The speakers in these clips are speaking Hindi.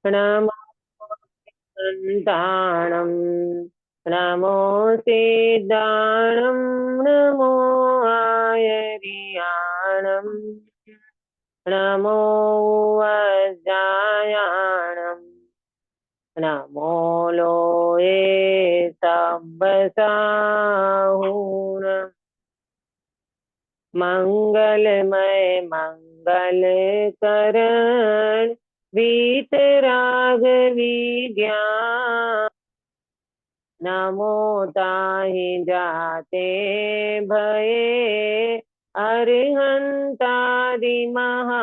नमो संताणं नमो सिद्धाणं नमो आयर्याणं नमो वज्रायाणं नमो लोये सब्बसाहूण मंगलमय मंगल करण वीतराग विज्ञान नमो ताहि जाते भये अरिहंतादि महा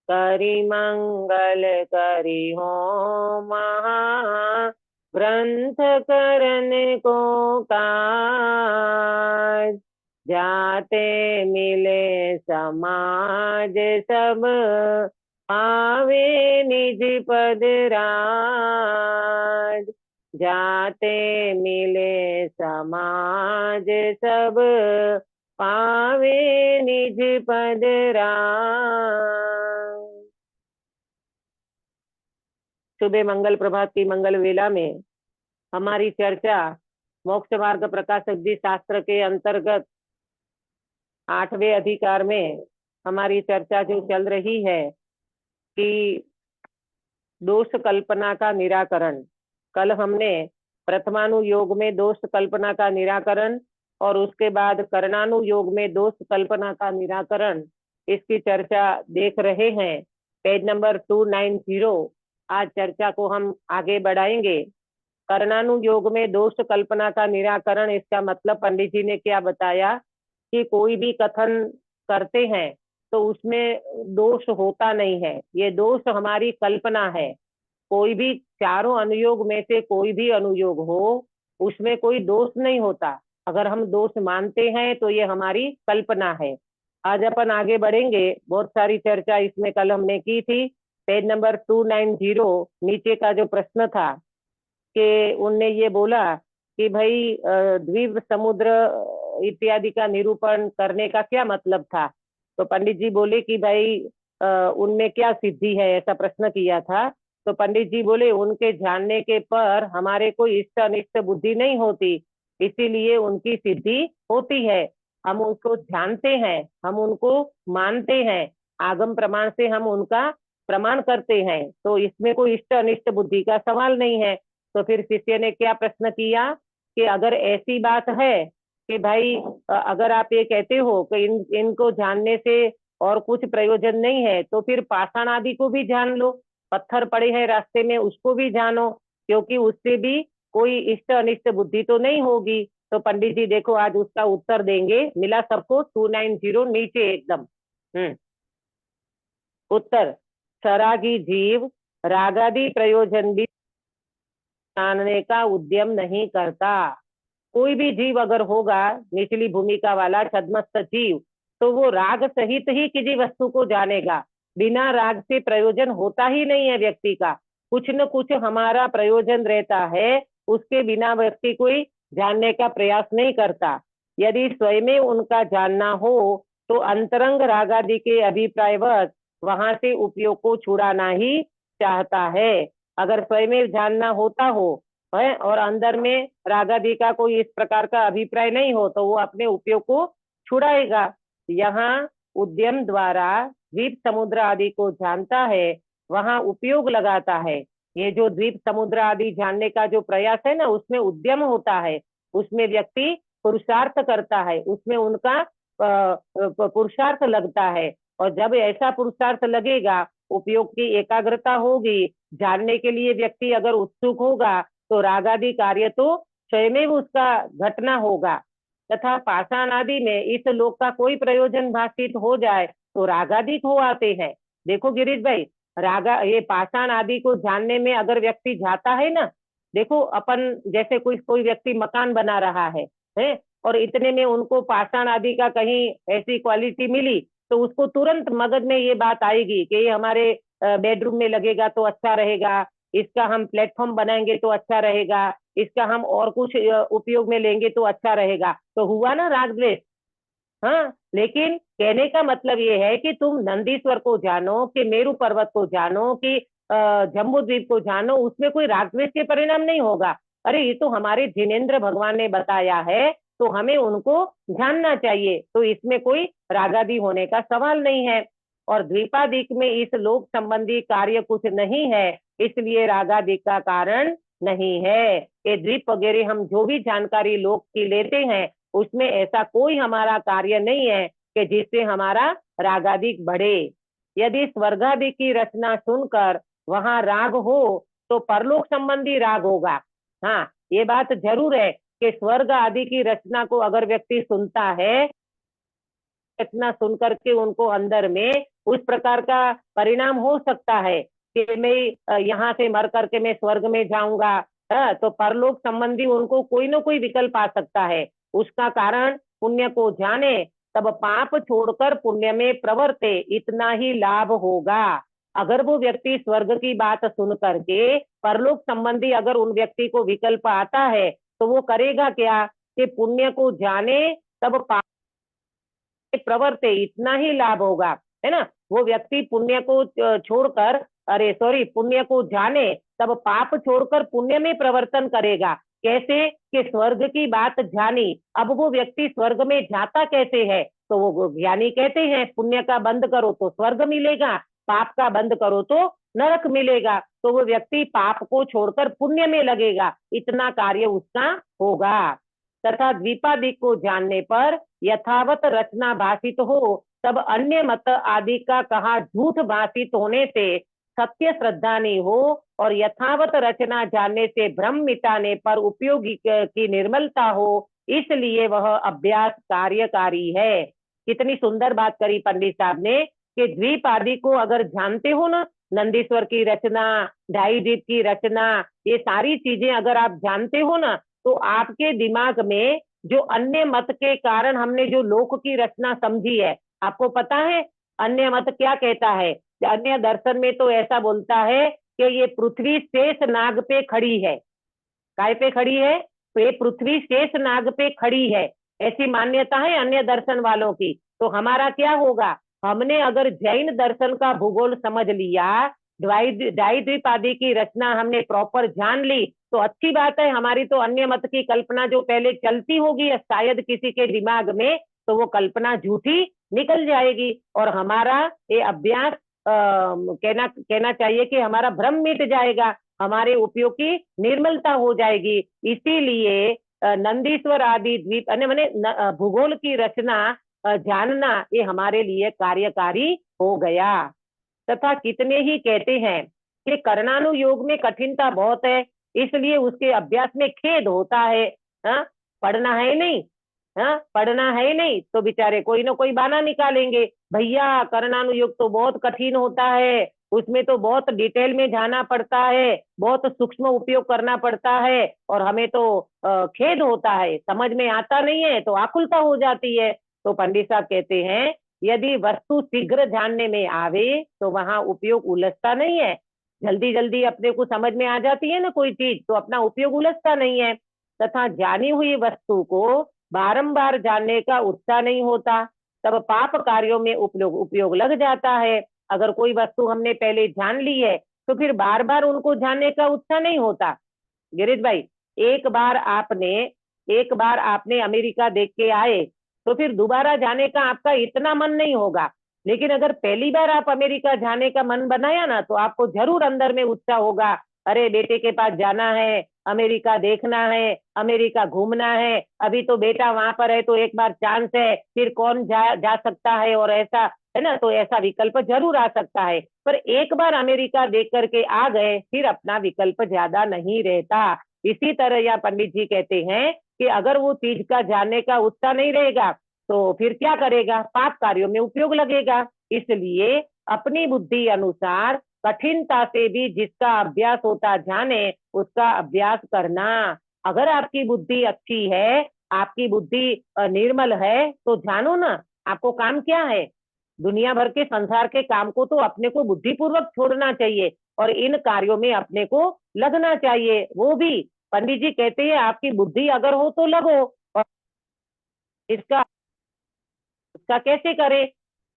करि मंगल करि हो महा ग्रंथ करन को काज जाते मिले समाज सब पावे निज पद राज जाते मिले समाज सब पावे निज पद राज। सुबह मंगल प्रभात की मंगल वेला में हमारी चर्चा मोक्ष मार्ग प्रकाशक जी शास्त्र के अंतर्गत 8वें अधिकार में हमारी चर्चा जो चल रही है कि दोष कल्पना का निराकरण। कल हमने प्रथमानुयोग में दोष कल्पना का निराकरण और उसके बाद करणानुयोग में दोष कल्पना का निराकरण, इसकी चर्चा देख रहे हैं। Page number 290। आज चर्चा को हम आगे बढ़ाएंगे। करणानुयोग में दोष कल्पना का निराकरण, इसका मतलब पंडित जी ने क्या बताया कि कोई भी कथन करते हैं तो उसमें दोष होता नहीं है, ये दोष हमारी कल्पना है। कोई भी चारों अनुयोग में से कोई भी अनुयोग हो उसमें कोई दोष नहीं होता। अगर हम दोष मानते हैं तो ये हमारी कल्पना है। आज अपन आगे बढ़ेंगे। बहुत सारी चर्चा इसमें कल हमने की थी। पेज नंबर 290 नीचे का जो प्रश्न था कि उनने ये बोला कि भाई द्वीप समुद्र इत्यादि का निरूपण करने का क्या मतलब था। तो पंडित जी बोले कि भाई उनमें क्या सिद्धि है, ऐसा प्रश्न किया था। तो पंडित जी बोले उनके जानने के पर हमारे कोई इष्ट अनिष्ट बुद्धि नहीं होती, इसीलिए उनकी सिद्धि होती है। हम उसको जानते हैं, हम उनको मानते हैं, आगम प्रमाण से हम उनका प्रमाण करते हैं, तो इसमें कोई इष्ट अनिष्ट बुद्धि का सवाल नहीं है। तो फिर शिष्य ने क्या प्रश्न किया कि अगर ऐसी बात है कि भाई अगर आप ये कहते हो कि इनको जानने से और कुछ प्रयोजन नहीं है, तो फिर पाषाण आदि को भी जान लो, पत्थर पड़े हैं रास्ते में उसको भी जानो, क्योंकि उससे भी कोई इष्ट अनिष्ट बुद्धि तो नहीं होगी। तो पंडित जी देखो आज उसका उत्तर देंगे। मिला सबको 290 नीचे एकदम। उत्तर, सरागी जीव रागादि प्रयोजन भी जानने का उद्यम नहीं करता। कोई भी जीव अगर होगा निचली भूमिका वाला छद्मस्त जीव, तो वो राग सहित ही किसी वस्तु को जानेगा। बिना राग से प्रयोजन होता ही नहीं है व्यक्ति का। कुछ न कुछ हमारा प्रयोजन रहता है, उसके बिना व्यक्ति कोई जानने का प्रयास नहीं करता। यदि स्वयं उनका जानना हो तो अंतरंग रागादि के अभिप्रायवत वहां से उपयोग को छुड़ाना ही चाहता है। अगर स्वयं जानना होता हो है और अंदर में रागादि का कोई इस प्रकार का अभिप्राय नहीं हो, तो वो अपने उपयोग को छुड़ाएगा। यहाँ उद्यम द्वारा द्वीप समुद्र आदि को जानता है, वहां उपयोग लगाता है। ये जो द्वीप समुद्र आदि जानने का जो प्रयास है ना, उसमें उद्यम होता है, उसमें व्यक्ति पुरुषार्थ करता है, उसमें उनका पुरुषार्थ लगता है। और जब ऐसा पुरुषार्थ लगेगा, उपयोग की एकाग्रता होगी, जानने के लिए व्यक्ति अगर उत्सुक होगा, तो रागादि कार्य तो स्वयं उसका घटना होगा। तथा पाषाण आदि में इस लोक का कोई प्रयोजन भाषित हो जाए तो रागादिक हो आते हैं। देखो गिरीश भाई, रागा ये पाषाण आदि को जानने में अगर व्यक्ति जाता है ना, देखो अपन जैसे कोई कोई व्यक्ति मकान बना रहा है और इतने में उनको पाषाण आदि का कहीं ऐसी क्वालिटी मिली, तो उसको तुरंत मगज में ये बात आएगी कि ये हमारे बेडरूम में लगेगा तो अच्छा रहेगा, इसका हम प्लेटफॉर्म बनाएंगे तो अच्छा रहेगा, इसका हम और कुछ उपयोग में लेंगे तो अच्छा रहेगा। तो हुआ ना राग द्वेष। हाँ, लेकिन कहने का मतलब ये है कि तुम नंदीश्वर को जानो, कि मेरू पर्वत को जानो, कि जम्बू द्वीप को जानो, उसमें कोई राग द्वेष के परिणाम नहीं होगा। अरे ये तो हमारे जिनेंद्र भगवान ने बताया है, तो हमें उनको जानना चाहिए, तो इसमें कोई रागादि होने का सवाल नहीं है। और द्वीपादिक में इस लोक संबंधी कार्य कुछ नहीं है, इसलिए रागादि का कारण नहीं है। ये द्वीप वगैरह हम जो भी जानकारी लोक की लेते हैं, उसमें ऐसा कोई हमारा कार्य नहीं है कि जिससे हमारा रागादिक बढ़े। यदि स्वर्गादि की रचना सुनकर वहां राग हो तो परलोक संबंधी राग होगा। हाँ, ये बात जरूर है कि स्वर्ग आदि की रचना को अगर व्यक्ति सुनता है, रचना सुन करके उनको अंदर में उस प्रकार का परिणाम हो सकता है कि मैं यहाँ से मर करके मैं स्वर्ग में जाऊंगा, तो परलोक संबंधी उनको कोई ना कोई विकल्प आ सकता है। उसका कारण पुण्य को जाने, तब पाप छोड़कर पुण्य में प्रवर्ते, इतना ही लाभ होगा। अगर वो व्यक्ति स्वर्ग की बात सुन करके परलोक संबंधी अगर उन व्यक्ति को विकल्प आता है, तो वो करेगा क्या कि पुण्य को जाने तब पाप प्रवर्ते, इतना ही लाभ होगा, है ना। वो व्यक्ति पुण्य को छोड़कर, अरे सॉरी, पुण्य को जाने तब पाप छोड़कर पुण्य में प्रवर्तन करेगा। कैसे कि स्वर्ग की बात जानी, अब वो व्यक्ति स्वर्ग में जाता कैसे है, तो वो ज्ञानी कहते हैं पुण्य का बंद करो तो स्वर्ग मिलेगा, पाप का बंद करो तो नरक मिलेगा। तो वो व्यक्ति पाप को छोड़कर पुण्य में लगेगा, इतना कार्य उसका होगा। तथा द्वीपादि को जानने पर यथावत रचना भाषित हो, तब अन्य मत आदि का कहा झूठ भाषित होने से सत्य श्रद्धा नहीं हो, और यथावत रचना जानने से भ्रम मिटाने पर उपयोगी की निर्मलता हो, इसलिए वह अभ्यास कार्यकारी है। कितनी सुंदर बात करी पंडित साहब ने कि द्वीप आदि को अगर जानते हो ना, नंदीश्वर की रचना, ढाई द्वीप की रचना, ये सारी चीजें अगर आप जानते हो ना, तो आपके दिमाग में जो अन्य मत के कारण हमने जो लोक की रचना समझी है, आपको पता है अन्य मत क्या कहता है? अन्य दर्शन में तो ऐसा बोलता है कि ये पृथ्वी शेष नाग पे खड़ी है। काय पे खड़ी है? तो ये पृथ्वी शेष नाग पे खड़ी है, ऐसी मान्यता है अन्य दर्शन वालों की। तो हमारा क्या होगा? हमने अगर जैन दर्शन का भूगोल समझ लिया, द्वैद्वीप आदि की रचना हमने प्रॉपर जान ली, तो अच्छी बात है। हमारी तो अन्य मत की कल्पना जो पहले चलती होगी शायद किसी के दिमाग में, तो वो कल्पना झूठी निकल जाएगी, और हमारा ये अभ्यास कहना कहना चाहिए कि हमारा भ्रम मिट जाएगा, हमारे उपयोग की निर्मलता हो जाएगी। इसीलिए नंदीश्वर आदि द्वीप मैंने भूगोल की रचना जानना ये हमारे लिए कार्यकारी हो गया। तथा कितने ही कहते हैं कि कर्णानुयोग में कठिनता बहुत है, इसलिए उसके अभ्यास में खेद होता है। हाँ, पढ़ना है नहीं, हाँ पढ़ना है नहीं, तो बेचारे कोई ना कोई बहाना निकालेंगे, भैया कर्णानुयोग तो बहुत कठिन होता है, उसमें तो बहुत डिटेल में जाना पड़ता है, बहुत सूक्ष्म उपयोग करना पड़ता है, और हमें तो खेद होता है, समझ में आता नहीं है, तो आकुलता हो जाती है। तो पंडित साहब कहते हैं यदि वस्तु शीघ्र जानने में आवे तो वहां उपयोग उलझता नहीं है। जल्दी जल्दी अपने को समझ में आ जाती है ना कोई चीज, तो अपना उपयोग उलझता नहीं है। तथा जानी हुई वस्तु को बारंबार जानने का उत्साह नहीं होता, तब पाप कार्यों में उपयोग लग जाता है। अगर कोई वस्तु हमने पहले जान ली है, तो फिर बार बार उनको जानने का उत्साह नहीं होता। गिरीश भाई, एक बार आपने एक बार आपने अमेरिका देख के आए, तो फिर दोबारा जाने का आपका इतना मन नहीं होगा। लेकिन अगर पहली बार आप अमेरिका जाने का मन बनाया ना, तो आपको जरूर अंदर में उत्साह होगा, अरे बेटे के पास जाना है, अमेरिका देखना है, अमेरिका घूमना है, अभी तो बेटा वहां पर है तो एक बार चांस है, फिर कौन जा सकता है, और ऐसा है ना, तो ऐसा विकल्प जरूर आ सकता है। पर एक बार अमेरिका देख करके आ गए, फिर अपना विकल्प ज्यादा नहीं रहता। इसी तरह यह पंडित जी कहते हैं कि अगर वो चीज का जानने का उत्साह नहीं रहेगा, तो फिर क्या करेगा? पाप कार्यों में उपयोग लगेगा। इसलिए अपनी बुद्धि अनुसार कठिनता से भी जिसका अभ्यास होता जाने, उसका अभ्यास करना। अगर आपकी बुद्धि अच्छी है, आपकी बुद्धि निर्मल है, तो जानो ना आपको काम क्या है। दुनिया भर के संसार के काम को तो अपने को बुद्धिपूर्वक छोड़ना चाहिए, और इन कार्यों में अपने को लगना चाहिए। वो भी पंडित जी कहते हैं आपकी बुद्धि अगर हो तो लगो, और इसका उसका कैसे करे?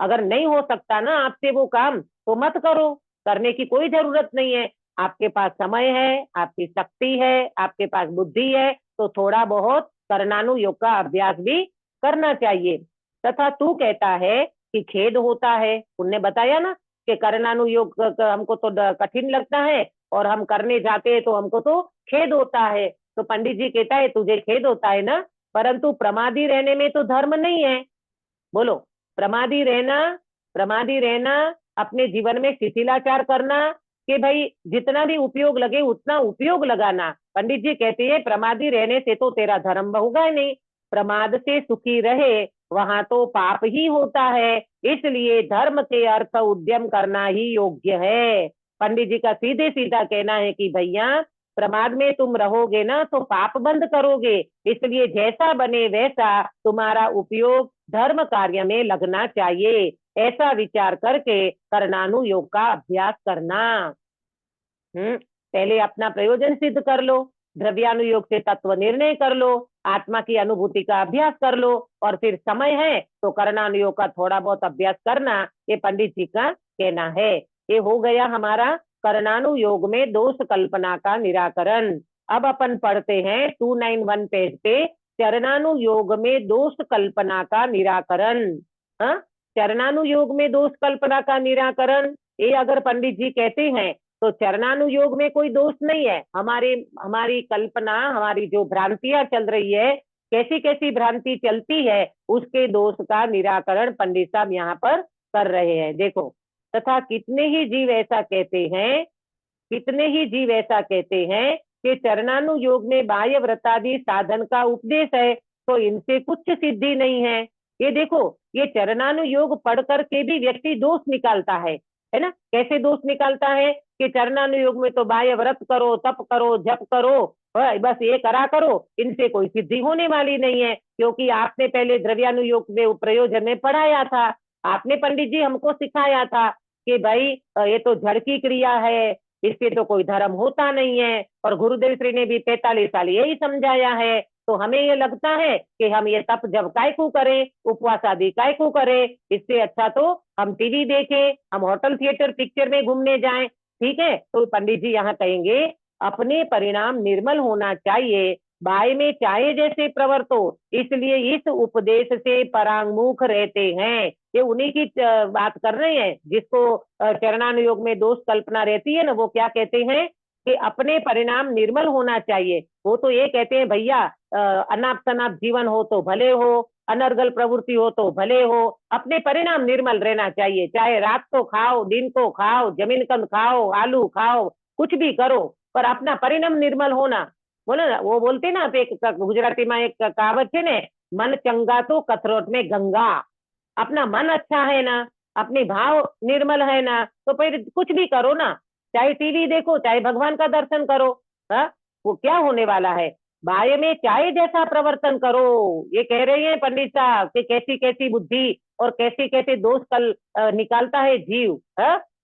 अगर नहीं हो सकता ना आपसे वो काम, तो मत करो, करने की कोई जरूरत नहीं है। आपके पास समय है, आपकी शक्ति है, आपके पास बुद्धि है, तो थोड़ा बहुत करणानुयोग का अभ्यास भी करना चाहिए। तथा तू कहता है कि खेद होता है, उनने बताया ना कि करणानुयोग हमको तो कठिन लगता है, और हम करने जाते हैं तो हमको तो खेद होता है। तो पंडित जी कहता है तुझे खेद होता है ना, परंतु प्रमादी रहने में तो धर्म नहीं है। बोलो, प्रमादी रहना, प्रमादी रहना, अपने जीवन में शिथिलाचार करना, कि भाई जितना भी उपयोग लगे उतना उपयोग लगाना। पंडित जी कहते हैं प्रमादी रहने से तो तेरा धर्म होगा ही नहीं, प्रमाद से सुखी रहे वहां तो पाप ही होता है, इसलिए धर्म के अर्थ उद्यम करना ही योग्य है। पंडित जी का सीधे सीधा कहना है कि भैया प्रमाद में तुम रहोगे ना तो पाप बंद करोगे, इसलिए जैसा बने वैसा तुम्हारा उपयोग धर्म कार्य में लगना चाहिए। ऐसा विचार करके करणानुयोग का अभ्यास करना। पहले अपना प्रयोजन सिद्ध कर लो, द्रव्यानुयोग से तत्व निर्णय कर लो, आत्मा की अनुभूति का अभ्यास कर लो, और फिर समय है तो करणानुयोग का थोड़ा बहुत अभ्यास करना, ये पंडित जी का कहना है। ये हो गया हमारा करणानुयोग में दोष कल्पना का निराकरण। अब अपन पढ़ते हैं 291 पेज पे चरणानुयोग में दोष कल्पना का निराकरण। हाँ, चरणानुयोग में दोष कल्पना का निराकरण, ये अगर पंडित जी कहते हैं तो चरणानुयोग में कोई दोष नहीं है। हमारी कल्पना, हमारी जो भ्रांतियां चल रही है, कैसी कैसी भ्रांति चलती है, उसके दोष का निराकरण पंडित साहब यहाँ पर कर रहे हैं। देखो, तथा कितने ही जीव ऐसा कहते हैं, कितने ही जीव ऐसा कहते हैं कि चरणानुयोग में बाह्य व्रतादि साधन का उपदेश है, तो इनसे कुछ सिद्धि नहीं है। ये देखो, ये चरणानुयोग पढ़ करके भी व्यक्ति दोष निकालता है ना? कैसे दोष निकालता है कि चरणानुयोग में तो बाह्य व्रत करो, तप करो, जप करो, बस ये करा करो, इनसे कोई सिद्धि होने वाली नहीं है, क्योंकि आपने पहले द्रव्यानुयोग में प्रयोजन में पढ़ाया था, आपने पंडित जी हमको सिखाया था कि भाई ये तो जड़ की क्रिया है, इससे तो कोई धर्म होता नहीं है, और गुरुदेव श्री ने भी 45 साल यही समझाया है। तो हमें ये लगता है कि हम ये तप जब काय को करें, उपवास आदि काय को करें, इससे अच्छा तो हम टीवी देखें, हम होटल थिएटर पिक्चर में घूमने जाएं। ठीक है, तो पंडित जी यहाँ कहेंगे अपने परिणाम निर्मल होना चाहिए, बाय में चाहे जैसे प्रवर्तो, इसलिए इस उपदेश से परांगमुख रहते हैं। ये उन्हीं की बात कर रहे हैं जिसको चरणानुयोग में दोष कल्पना रहती है ना, वो क्या कहते हैं कि अपने परिणाम निर्मल होना चाहिए। वो तो ये कहते हैं भैया अनाप शनाप जीवन हो तो भले हो, अनर्गल प्रवृत्ति हो तो भले हो, अपने परिणाम निर्मल रहना चाहिए, चाहे रात को खाओ, दिन को खाओ, जमीन कंद खाओ, आलू खाओ, कुछ भी करो, पर अपना परिणाम निर्मल होना। बोलो ना, वो बोलते ना, एक गुजराती में एक कहावत है ने, मन चंगा तो कथरोट में गंगा। अपना मन अच्छा है ना, अपनी भाव निर्मल है ना, तो फिर कुछ भी करो ना, चाहे टीवी देखो, चाहे भगवान का दर्शन करो। हा? वो क्या होने वाला है, बाह्य में चाहे जैसा प्रवर्तन करो। ये कह रहे हैं पंडित साहब कि कैसी कैसी बुद्धि और कैसे कैसे दोष निकालता है जीव।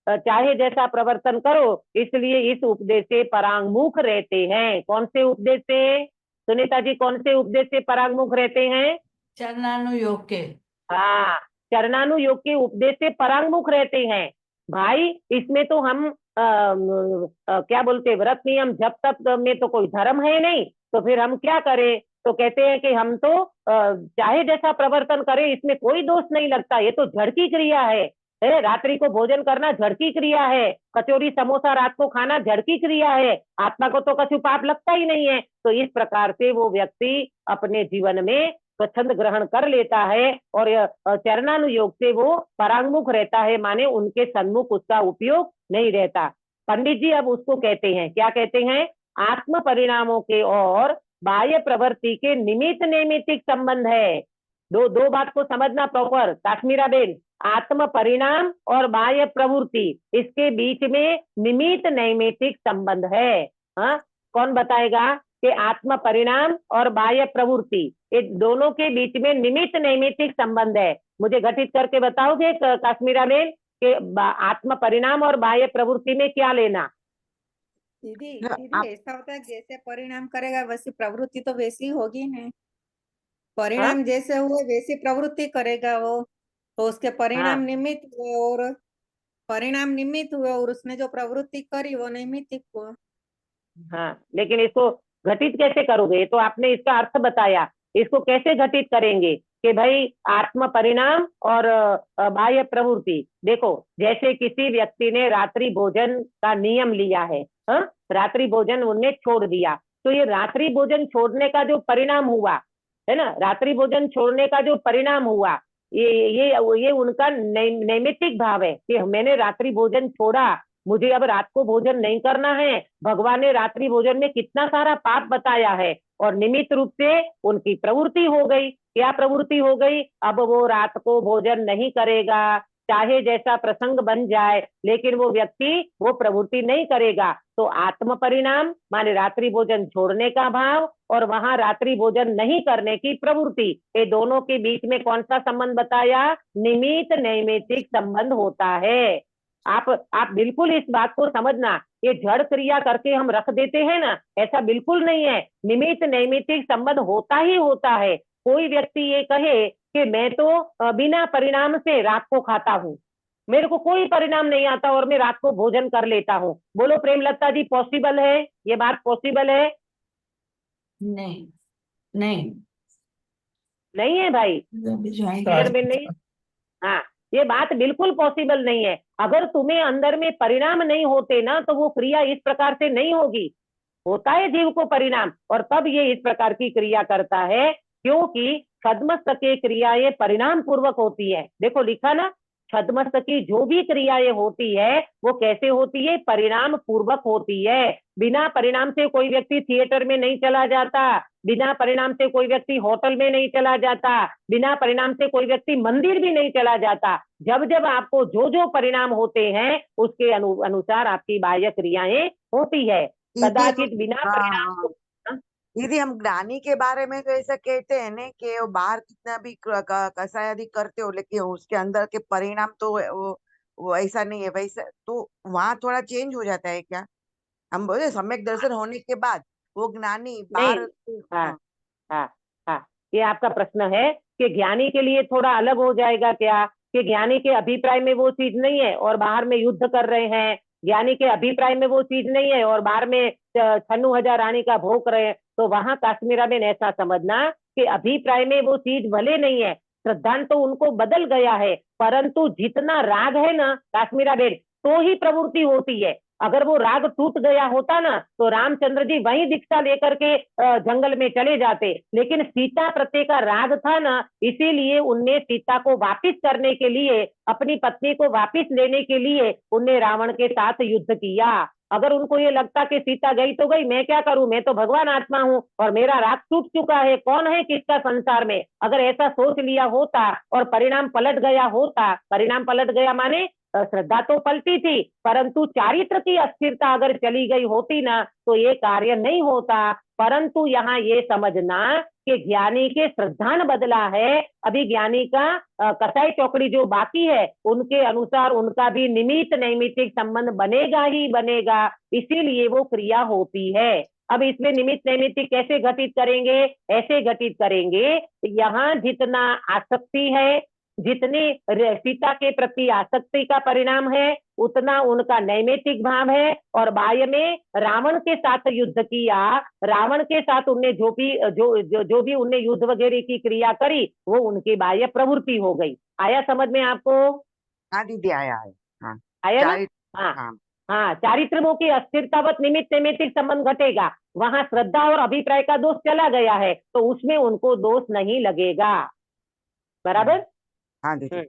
चाहे जैसा प्रवर्तन करो, इसलिए इस उपदेश से परांगमुख रहते हैं। कौन से उपदेश से सुनीता जी, कौन से उपदेश से परांगमुख रहते हैं? चरणानुयोग के। हाँ, चरणानुयोग के उपदेश से परांगमुख रहते हैं। भाई इसमें तो हम क्या बोलते, व्रत नियम जप तप में तो कोई धर्म है नहीं, तो फिर हम क्या करें? तो कहते हैं कि हम तो चाहे जैसा प्रवर्तन करें, इसमें कोई दोष नहीं लगता, ये तो जड़ की क्रिया है। रात्रि को भोजन करना जड़ की क्रिया है, कचौरी समोसा रात को खाना जड़ की क्रिया है, आत्मा को तो कछु पाप लगता ही नहीं है। तो इस प्रकार से वो व्यक्ति अपने जीवन में स्वच्छंद ग्रहण कर लेता है, और चरणानुयोग से वो परांगमुख रहता है, माने उनके सन्मुख उसका उपयोग नहीं रहता। पंडित जी अब उसको कहते हैं, क्या कहते हैं? आत्म परिणामों के और बाह्य प्रवृत्ति के निमित्त नैमित्तिक संबंध है। दो दो बात को समझना प्रॉपर काश्मीरा बेन, आत्म परिणाम और बाह्य प्रवृत्ति, इसके बीच में निमित्त नैमित्तिक संबंध है। हाँ, कौन बताएगा कि आत्म परिणाम और बाह्य प्रवृत्ति, ये दोनों के बीच में निमित्त नैमित्तिक संबंध है? मुझे घटित करके बताओगे काश्मीरा बेन कि आत्म परिणाम और बाह्य प्रवृत्ति में क्या लेना? दीदी दीदी ऐसा होता है जैसे परिणाम करेगा वैसी प्रवृत्ति तो वैसी होगी नहीं। परिणाम जैसे हुए वैसी प्रवृत्ति करेगा वो, तो उसके परिणाम हाँ निमित्त हुए और परिणाम निमित्त हुए और उसने जो प्रवृत्ति करी वो निमित्त हुआ। हाँ, लेकिन इसको घटित कैसे करोगे? ये तो आपने इसका अर्थ बताया, इसको कैसे घटित करेंगे कि भाई आत्म परिणाम और बाह्य प्रवृत्ति। देखो, जैसे किसी व्यक्ति ने रात्रि भोजन का नियम लिया है, हाँ, रात्रि भोजन उनने छोड़ दिया, तो ये रात्रि भोजन छोड़ने का जो परिणाम हुआ है ना, रात्रि भोजन छोड़ने का जो परिणाम हुआ, ये उनका नैमित्तिक भाव है कि मैंने रात्रि भोजन छोड़ा, मुझे अब रात को भोजन नहीं करना है। भगवान ने रात्रि भोजन में कितना सारा पाप बताया है, और निमित्त रूप से उनकी प्रवृत्ति हो गई। क्या प्रवृत्ति हो गई? अब वो रात को भोजन नहीं करेगा, चाहे जैसा प्रसंग बन जाए, लेकिन वो व्यक्ति वो प्रवृत्ति नहीं करेगा। तो आत्म परिणाम माने रात्रि भोजन छोड़ने का भाव, और वहां रात्रि भोजन नहीं करने की प्रवृत्ति, ये दोनों के बीच में कौन सा संबंध बताया? निमित्त नैमित्तिक संबंध होता है। आप बिल्कुल इस बात को समझना, ये जड़ क्रिया करके हम रख देते हैं ना, ऐसा बिल्कुल नहीं है। निमित्त नैमित्तिक संबंध होता ही होता है। कोई व्यक्ति ये कहे कि मैं तो बिना परिणाम से रात को खाता हूँ, मेरे को कोई परिणाम नहीं आता और मैं रात को भोजन कर लेता हूँ, बोलो प्रेमलता जी, पॉसिबल है? ये बात पॉसिबल है? नहीं, नहीं। नहीं है भाई, इधर में नहीं। हाँ, ये बात बिल्कुल पॉसिबल नहीं है। अगर तुम्हें अंदर में परिणाम नहीं होते ना, तो वो क्रिया इस प्रकार से नहीं होगी। होता है जीव को परिणाम, और तब ये इस प्रकार की क्रिया करता है, क्योंकि छद्मस्तकीय क्रियाएं परिणाम पूर्वक होती है। देखो लिखा ना, छद्मस्तकी जो भी क्रियाएं होती है वो कैसे होती है? परिणाम पूर्वक होती है। बिना परिणाम से कोई व्यक्ति थिएटर में नहीं चला जाता, बिना परिणाम से कोई व्यक्ति होटल में नहीं चला जाता, बिना परिणाम से कोई व्यक्ति मंदिर भी नहीं चला जाता। जब जब आपको जो जो परिणाम होते हैं उसके अनुसार आपकी बाह्य क्रियाएं होती है। दीदी हम कदाचित बिना हाँ परिणाम हाँ को। हाँ? दीदी, हम ज्ञानी के बारे में तो ऐसा कहते हैं ना कि वो बाहर कितना भी कसाय आदि करते हो, लेकिन उसके अंदर के परिणाम तो वो ऐसा नहीं है वैसा, तो वहां थोड़ा चेंज हो जाता है क्या? हम बोले सम्यक दर्शन होने के बाद वो ज्ञानी नहीं। बाहर। हाँ हाँ हाँ हाँ, ये आपका प्रश्न है कि ज्ञानी के लिए थोड़ा अलग हो जाएगा क्या, कि ज्ञानी के अभिप्राय में वो चीज नहीं है और बाहर में युद्ध कर रहे हैं, ज्ञानी के अभिप्राय में वो चीज नहीं है और बाहर में छन्नू हजार रानी का भोग रहे हैं। तो वहां काश्मीरा में ऐसा समझना कि अभिप्राय में वो चीज भले नहीं है, श्रद्धांत तो उनको बदल गया है, परंतु जितना राग है ना काश्मीरा बेड, तो ही प्रवृत्ति होती है। अगर वो राग टूट गया होता ना, तो रामचंद्र जी वही दीक्षा लेकर के जंगल में चले जाते, लेकिन सीता प्रत्यय का राग था ना, इसीलिए उनने सीता को वापिस करने के लिए, अपनी पत्नी को वापिस लेने के लिए उनने रावण के साथ युद्ध किया। अगर उनको ये लगता कि सीता गई तो गई, मैं क्या करूं, मैं तो भगवान आत्मा हूं और मेरा राग टूट चुका है, कौन है किसका संसार में, अगर ऐसा सोच लिया होता और परिणाम पलट गया होता, परिणाम पलट गया माने श्रद्धा तो पलटी थी, परंतु चारित्र की अस्थिरता अगर चली गई होती ना, तो ये कार्य नहीं होता। परंतु यहाँ ये समझना कि ज्ञानी के श्रद्धान बदला है, अभी ज्ञानी का कसाई चौकड़ी जो बाकी है उनके अनुसार उनका भी निमित्त नैमित्तिक संबंध बनेगा ही बनेगा, इसीलिए वो क्रिया होती है। अब इसमें निमित्त नैमित्तिक कैसे घटित करेंगे? ऐसे घटित करेंगे, यहाँ जितना आसक्ति है, जितनी सीता के प्रति आसक्ति का परिणाम है, उतना उनका नैमित्तिक भाव है। और बाह्य में रावण के साथ युद्ध किया, रावण के साथ उनने जो भी उनने युद्ध वगैरह की क्रिया करी, वो उनकी बाह्य प्रवृत्ति हो गई। आया समझ में आपको? हाँ दीदी, आया है। हाँ आया ना? हाँ हाँ हाँ, चारित्रों की अस्थिरतावत निमित्त नैमित्तिक संबंध घटेगा, वहां श्रद्धा और अभिप्राय का दोष चला गया है, तो उसमें उनको दोष नहीं लगेगा। बराबर? हाँ दीदी।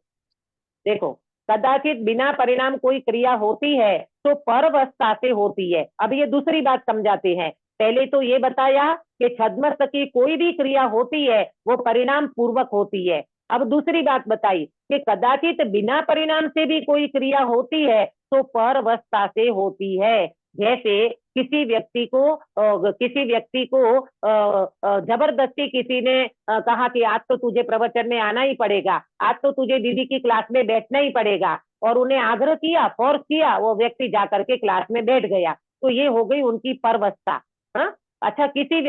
देखो, कदाचित बिना परिणाम कोई क्रिया होती है तो परवस्था से होती है। अब ये दूसरी बात समझाते हैं। पहले तो ये बताया कि छद्मस्त की कोई भी क्रिया होती है वो परिणाम पूर्वक होती है। अब दूसरी बात बताई कि कदाचित बिना परिणाम से भी कोई क्रिया होती है तो परवस्था से होती है। जैसे किसी व्यक्ति को जबरदस्ती किसी ने कहा कि आज तो तुझे प्रवचन में आना ही पड़ेगा, आज तो तुझे दीदी की क्लास में बैठना ही पड़ेगा, और उन्हें आग्रह किया, फोर्स किया, वो व्यक्ति जाकर के क्लास में बैठ गया, तो ये हो गई उनकी परवस्था। हाँ, अच्छा, किसी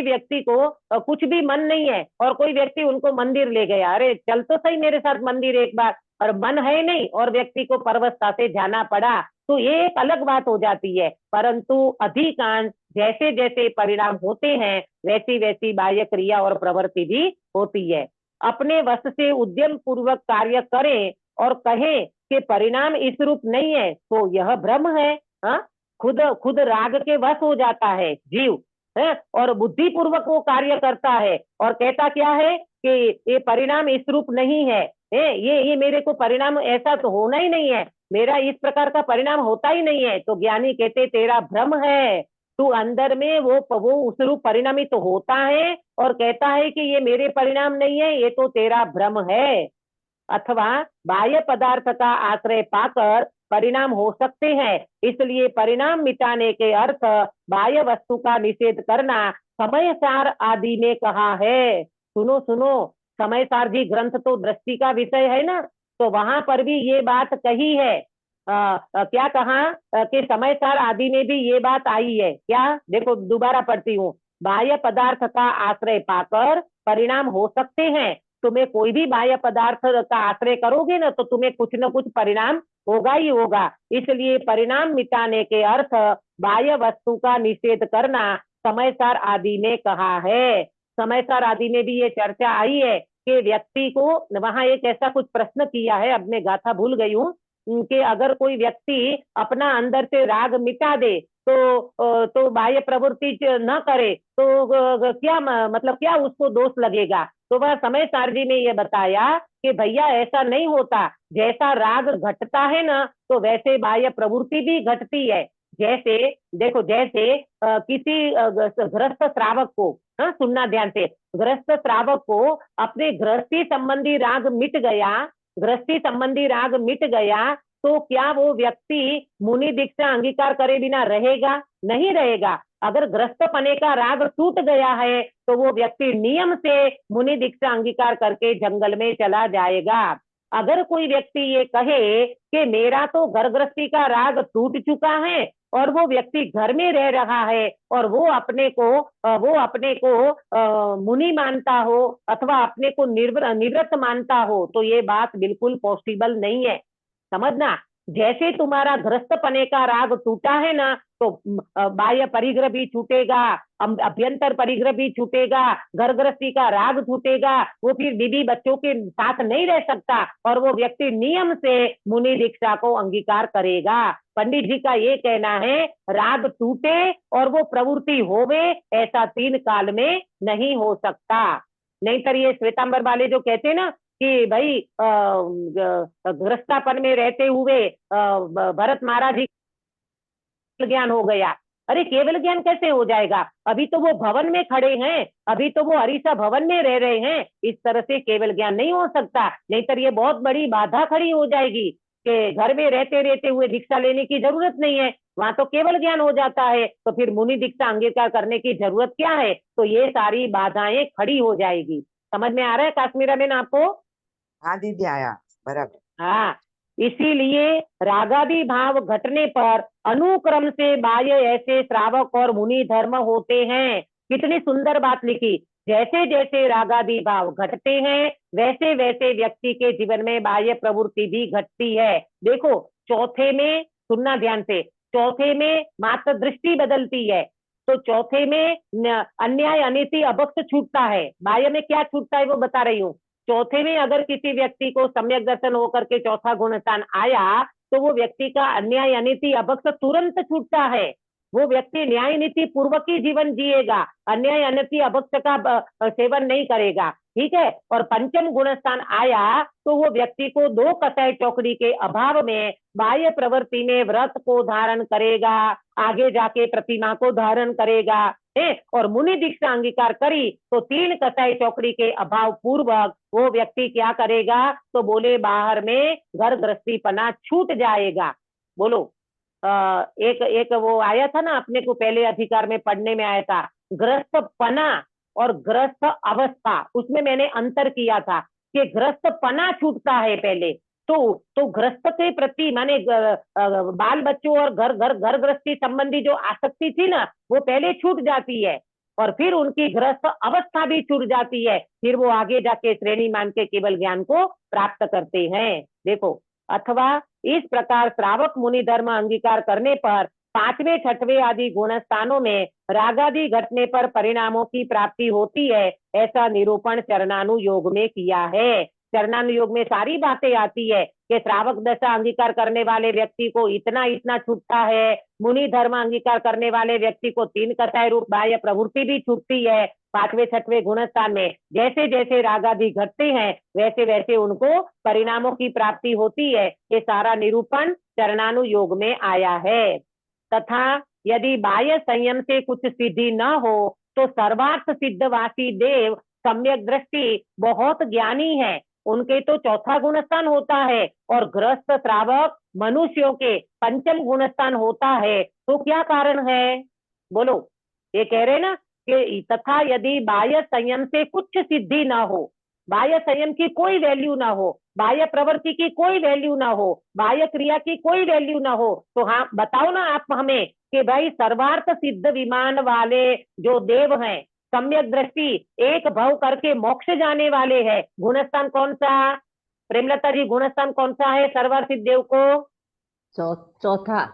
व्यक्ति को कुछ भी मन नहीं है और कोई व्यक्ति उनको मंदिर ले गया, अरे चल तो सही मेरे साथ मंदिर एक बार, और मन है नहीं और व्यक्ति को परवस्था से जाना पड़ा, तो ये एक अलग बात हो जाती है। परंतु अधिकांश जैसे जैसे परिणाम होते हैं वैसी वैसी बाह्य क्रिया और प्रवृत्ति भी होती है। अपने वश से उद्यम पूर्वक कार्य करें और कहें कि परिणाम इस रूप नहीं है तो यह भ्रम है। हाँ, खुद खुद राग के वश हो जाता है जीव है, और बुद्धि पूर्वक वो कार्य करता है और कहता क्या है कि ये परिणाम इस रूप नहीं है, ये मेरे को परिणाम ऐसा तो होना ही नहीं है, मेरा इस प्रकार का परिणाम होता ही नहीं है। तो ज्ञानी कहते तेरा भ्रम है, तू अंदर में वो उस रूप परिणामी तो होता है और कहता है कि ये मेरे परिणाम नहीं है, ये तो तेरा भ्रम है। अथवा बाह्य पदार्थ का आश्रय पाकर परिणाम हो सकते हैं, इसलिए परिणाम मिटाने के अर्थ बाह्य वस्तु का निषेध करना समय सार आदि ने कहा है। सुनो सुनो, समय सार जी ग्रंथ तो दृष्टि का विषय है ना, तो वहां पर भी ये बात कही है। क्या कहा कि समय सार आदि में भी ये बात आई है। क्या, देखो दोबारा पढ़ती हूँ, बाह्य पदार्थ का आश्रय पाकर परिणाम हो सकते हैं। तुम्हें कोई भी बाह्य पदार्थ का आश्रय करोगे ना तो तुम्हें कुछ न कुछ परिणाम होगा ही होगा, इसलिए परिणाम मिटाने के अर्थ बाह्य वस्तु का निषेध करना समय सार आदि ने कहा है। समय सार आदि में भी ये चर्चा आई है कि व्यक्ति को, वहां एक ऐसा कुछ प्रश्न किया है, अब मैं गाथा भूल गई हूँ, कि अगर कोई व्यक्ति अपना अंदर से राग मिटा दे तो बाह्य प्रवृत्ति न करे तो क्या मतलब क्या उसको दोष लगेगा। तो वह समय सार जी ने ये बताया कि भैया ऐसा नहीं होता, जैसा राग घटता है ना तो वैसे बाह्य प्रवृत्ति भी घटती है। जैसे देखो, जैसे किसी गृहस्थ श्रावक को, हाँ सुनना ध्यान से, गृहस्थ श्रावक को अपने गृहस्थी संबंधी राग मिट गया, गृहस्थी संबंधी राग मिट गया, तो क्या वो व्यक्ति मुनि दीक्षा अंगीकार करे बिना रहेगा? नहीं रहेगा। अगर ग्रस्तपने का राग टूट गया है तो वो व्यक्ति नियम से मुनि दीक्षा अंगीकार करके जंगल में चला जाएगा। अगर कोई व्यक्ति ये कहे कि मेरा तो घर गृहस्थी का राग टूट चुका है और वो व्यक्ति घर में रह रहा है और वो अपने को मुनि मानता हो अथवा अपने को निवृत्त मानता हो, तो ये बात बिल्कुल पॉसिबल नहीं है। समझना, जैसे तुम्हारा ग्रस्तपने का राग टूटा है ना तो बाह्य परिग्रह भी छूटेगा, अभ्यंतर परिग्रह भी छूटेगा, घर गृहस्थी का राग छूटेगा, वो फिर बीबी बच्चों के साथ नहीं रह सकता और वो व्यक्ति नियम से मुनि दीक्षा को अंगीकार करेगा। पंडित जी का ये कहना है राग टूटे और वो प्रवृत्ति होवे ऐसा 3 काल में नहीं हो सकता। नहीं तो ये श्वेतांबर वाले जो कहते ना कि भाई गृहस्थापन में रहते हुए भरत महाराज ही ज्ञान हो गया, अरे केवल ज्ञान कैसे हो जाएगा, अभी तो वो भवन में खड़े हैं, अभी तो वो हरीसा भवन में रह रहे हैं, इस तरह से केवल ज्ञान नहीं हो सकता। नहीं तो ये बहुत बड़ी बाधा खड़ी हो जाएगी कि घर में रहते रहते हुए दीक्षा लेने की जरूरत नहीं है, वहां तो केवल ज्ञान हो जाता है, तो फिर मुनि दीक्षा अंगीकार करने की जरूरत क्या है। तो ये सारी बाधाएं खड़ी हो जाएगी। समझ में आ रहा है काश्मीरा में आपको? हाँ दीदी आया, बराबर। हाँ, इसीलिए रागादि भाव घटने पर अनुक्रम से बाह्य ऐसे श्रावक और मुनि धर्म होते हैं। कितनी सुंदर बात लिखी, जैसे जैसे रागादि भाव घटते हैं वैसे वैसे व्यक्ति के जीवन में बाह्य प्रवृत्ति भी घटती है। देखो चौथे में, सुनना ध्यान से, चौथे में मात्र दृष्टि बदलती है, तो चौथे में अन्याय अनिति अभक्त छूटता है। बाह्य में क्या छूटता है वो बता रही हूँ। चौथे में अगर किसी व्यक्ति को सम्यक दर्शन होकर के चौथा गुण स्थान आया तो वो व्यक्ति का अन्याय अनिति अभक्त तुरंत छूटता है, वो व्यक्ति न्याय नीति पूर्वक ही जीवन जिएगा, अन्याय अनिति अभक्त का सेवन नहीं करेगा, ठीक है। और पंचम गुण स्थान आया तो वो व्यक्ति को 2 कसाई चौकड़ी के अभाव में बाह्य प्रवृत्ति में व्रत को धारण करेगा, आगे जाके प्रतिमा को धारण करेगा, और मुनि दीक्षा अंगीकार करी तो 3 कसाई चौकड़ी के अभाव पूर्वक वो व्यक्ति क्या करेगा, तो बोले बाहर में घर गृहस्थी पना छूट जाएगा। बोलो एक वो आया था ना अपने को पहले अधिकार में पढ़ने में आया था, गृहस्थ पना और गृहस्थ अवस्था, उसमें मैंने अंतर किया था कि गृहस्थ पना छूटता है पहले, तो गृहस्थ के प्रति माने बाल बच्चों और घर गृहस्थी संबंधी जो आसक्ति थी ना, वो पहले छूट जाती है और फिर उनकी गृहस्थ अवस्था भी छूट जाती है। फिर वो आगे जाके श्रेणी मान के केवल ज्ञान को प्राप्त करते हैं। देखो, अथवा इस प्रकार श्रावक मुनि धर्म अंगीकार करने पर पांचवें छठवें आदि गुण स्थानों में रागादि घटने पर परिणामों की प्राप्ति होती है, ऐसा निरूपण चरणानुयोग में किया है। चरणानुयोग में सारी बातें आती है कि श्रावक दशा अंगीकार करने वाले व्यक्ति को इतना इतना छूटता है, मुनि धर्म अंगीकार करने वाले व्यक्ति को 3 कसाय रूप बाह्य प्रवृत्ति भी छूटती है। पांचवें छठवें गुण स्थान में जैसे जैसे रागादि घटते हैं वैसे वैसे उनको परिणामों की प्राप्ति होती है। ये सारा निरूपण चरणानुयोग में आया है। तथा यदि बाह्य संयम से कुछ सिद्धि न हो तो सर्वार्थ सिद्धवासी देव सम्यक दृष्टि बहुत ज्ञानी है, उनके तो चौथा गुण स्थान होता है और गृहस्थ श्रावक मनुष्यों के पंचम गुण स्थान होता है। तो क्या कारण है? बोलो। ये कह रहे ना कि तथा यदि बाह्य संयम से कुछ सिद्धि ना हो, बाह्य संयम की कोई वैल्यू ना हो, बाह्य प्रवृत्ति की कोई वैल्यू ना हो, बाह्य क्रिया की कोई वैल्यू ना हो, तो हाँ बताओ ना आप हमें कि भाई सर्वार्थ सिद्ध विमान वाले जो देव हैं, सम्यक दृष्टि, एक भव करके मोक्ष जाने वाले हैं, गुणस्थान कौन सा? प्रेमलता जी, गुणस्थान कौन सा है सर्वार्थ सिद्ध देव को? चौथा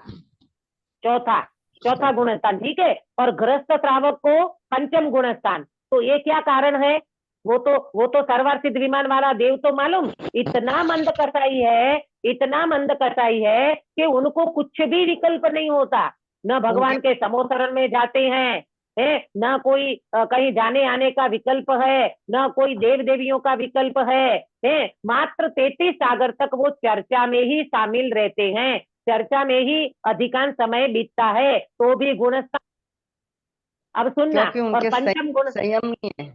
चौथा, चौथा गुणस्थान, ठीक है। और गृहस्थ श्रावक को पंचम गुणस्थान। तो ये क्या कारण है? वो तो सर्वार्थ सिद्ध विमान वाला देव तो मालूम इतना मंद कसाई है, इतना मंद कसाई है कि उनको कुछ भी विकल्प नहीं होता। न भगवान के समोसरण में जाते हैं, न कोई कहीं जाने आने का विकल्प है, न कोई देव देवियों का विकल्प है, मात्र 33 सागर तक वो चर्चा में ही शामिल रहते हैं, चर्चा में ही अधिकांश समय बीतता है। तो भी गुणस्थान, अब सुनना, क्योंकि और उनके पंचम गुण, संयम नहीं है।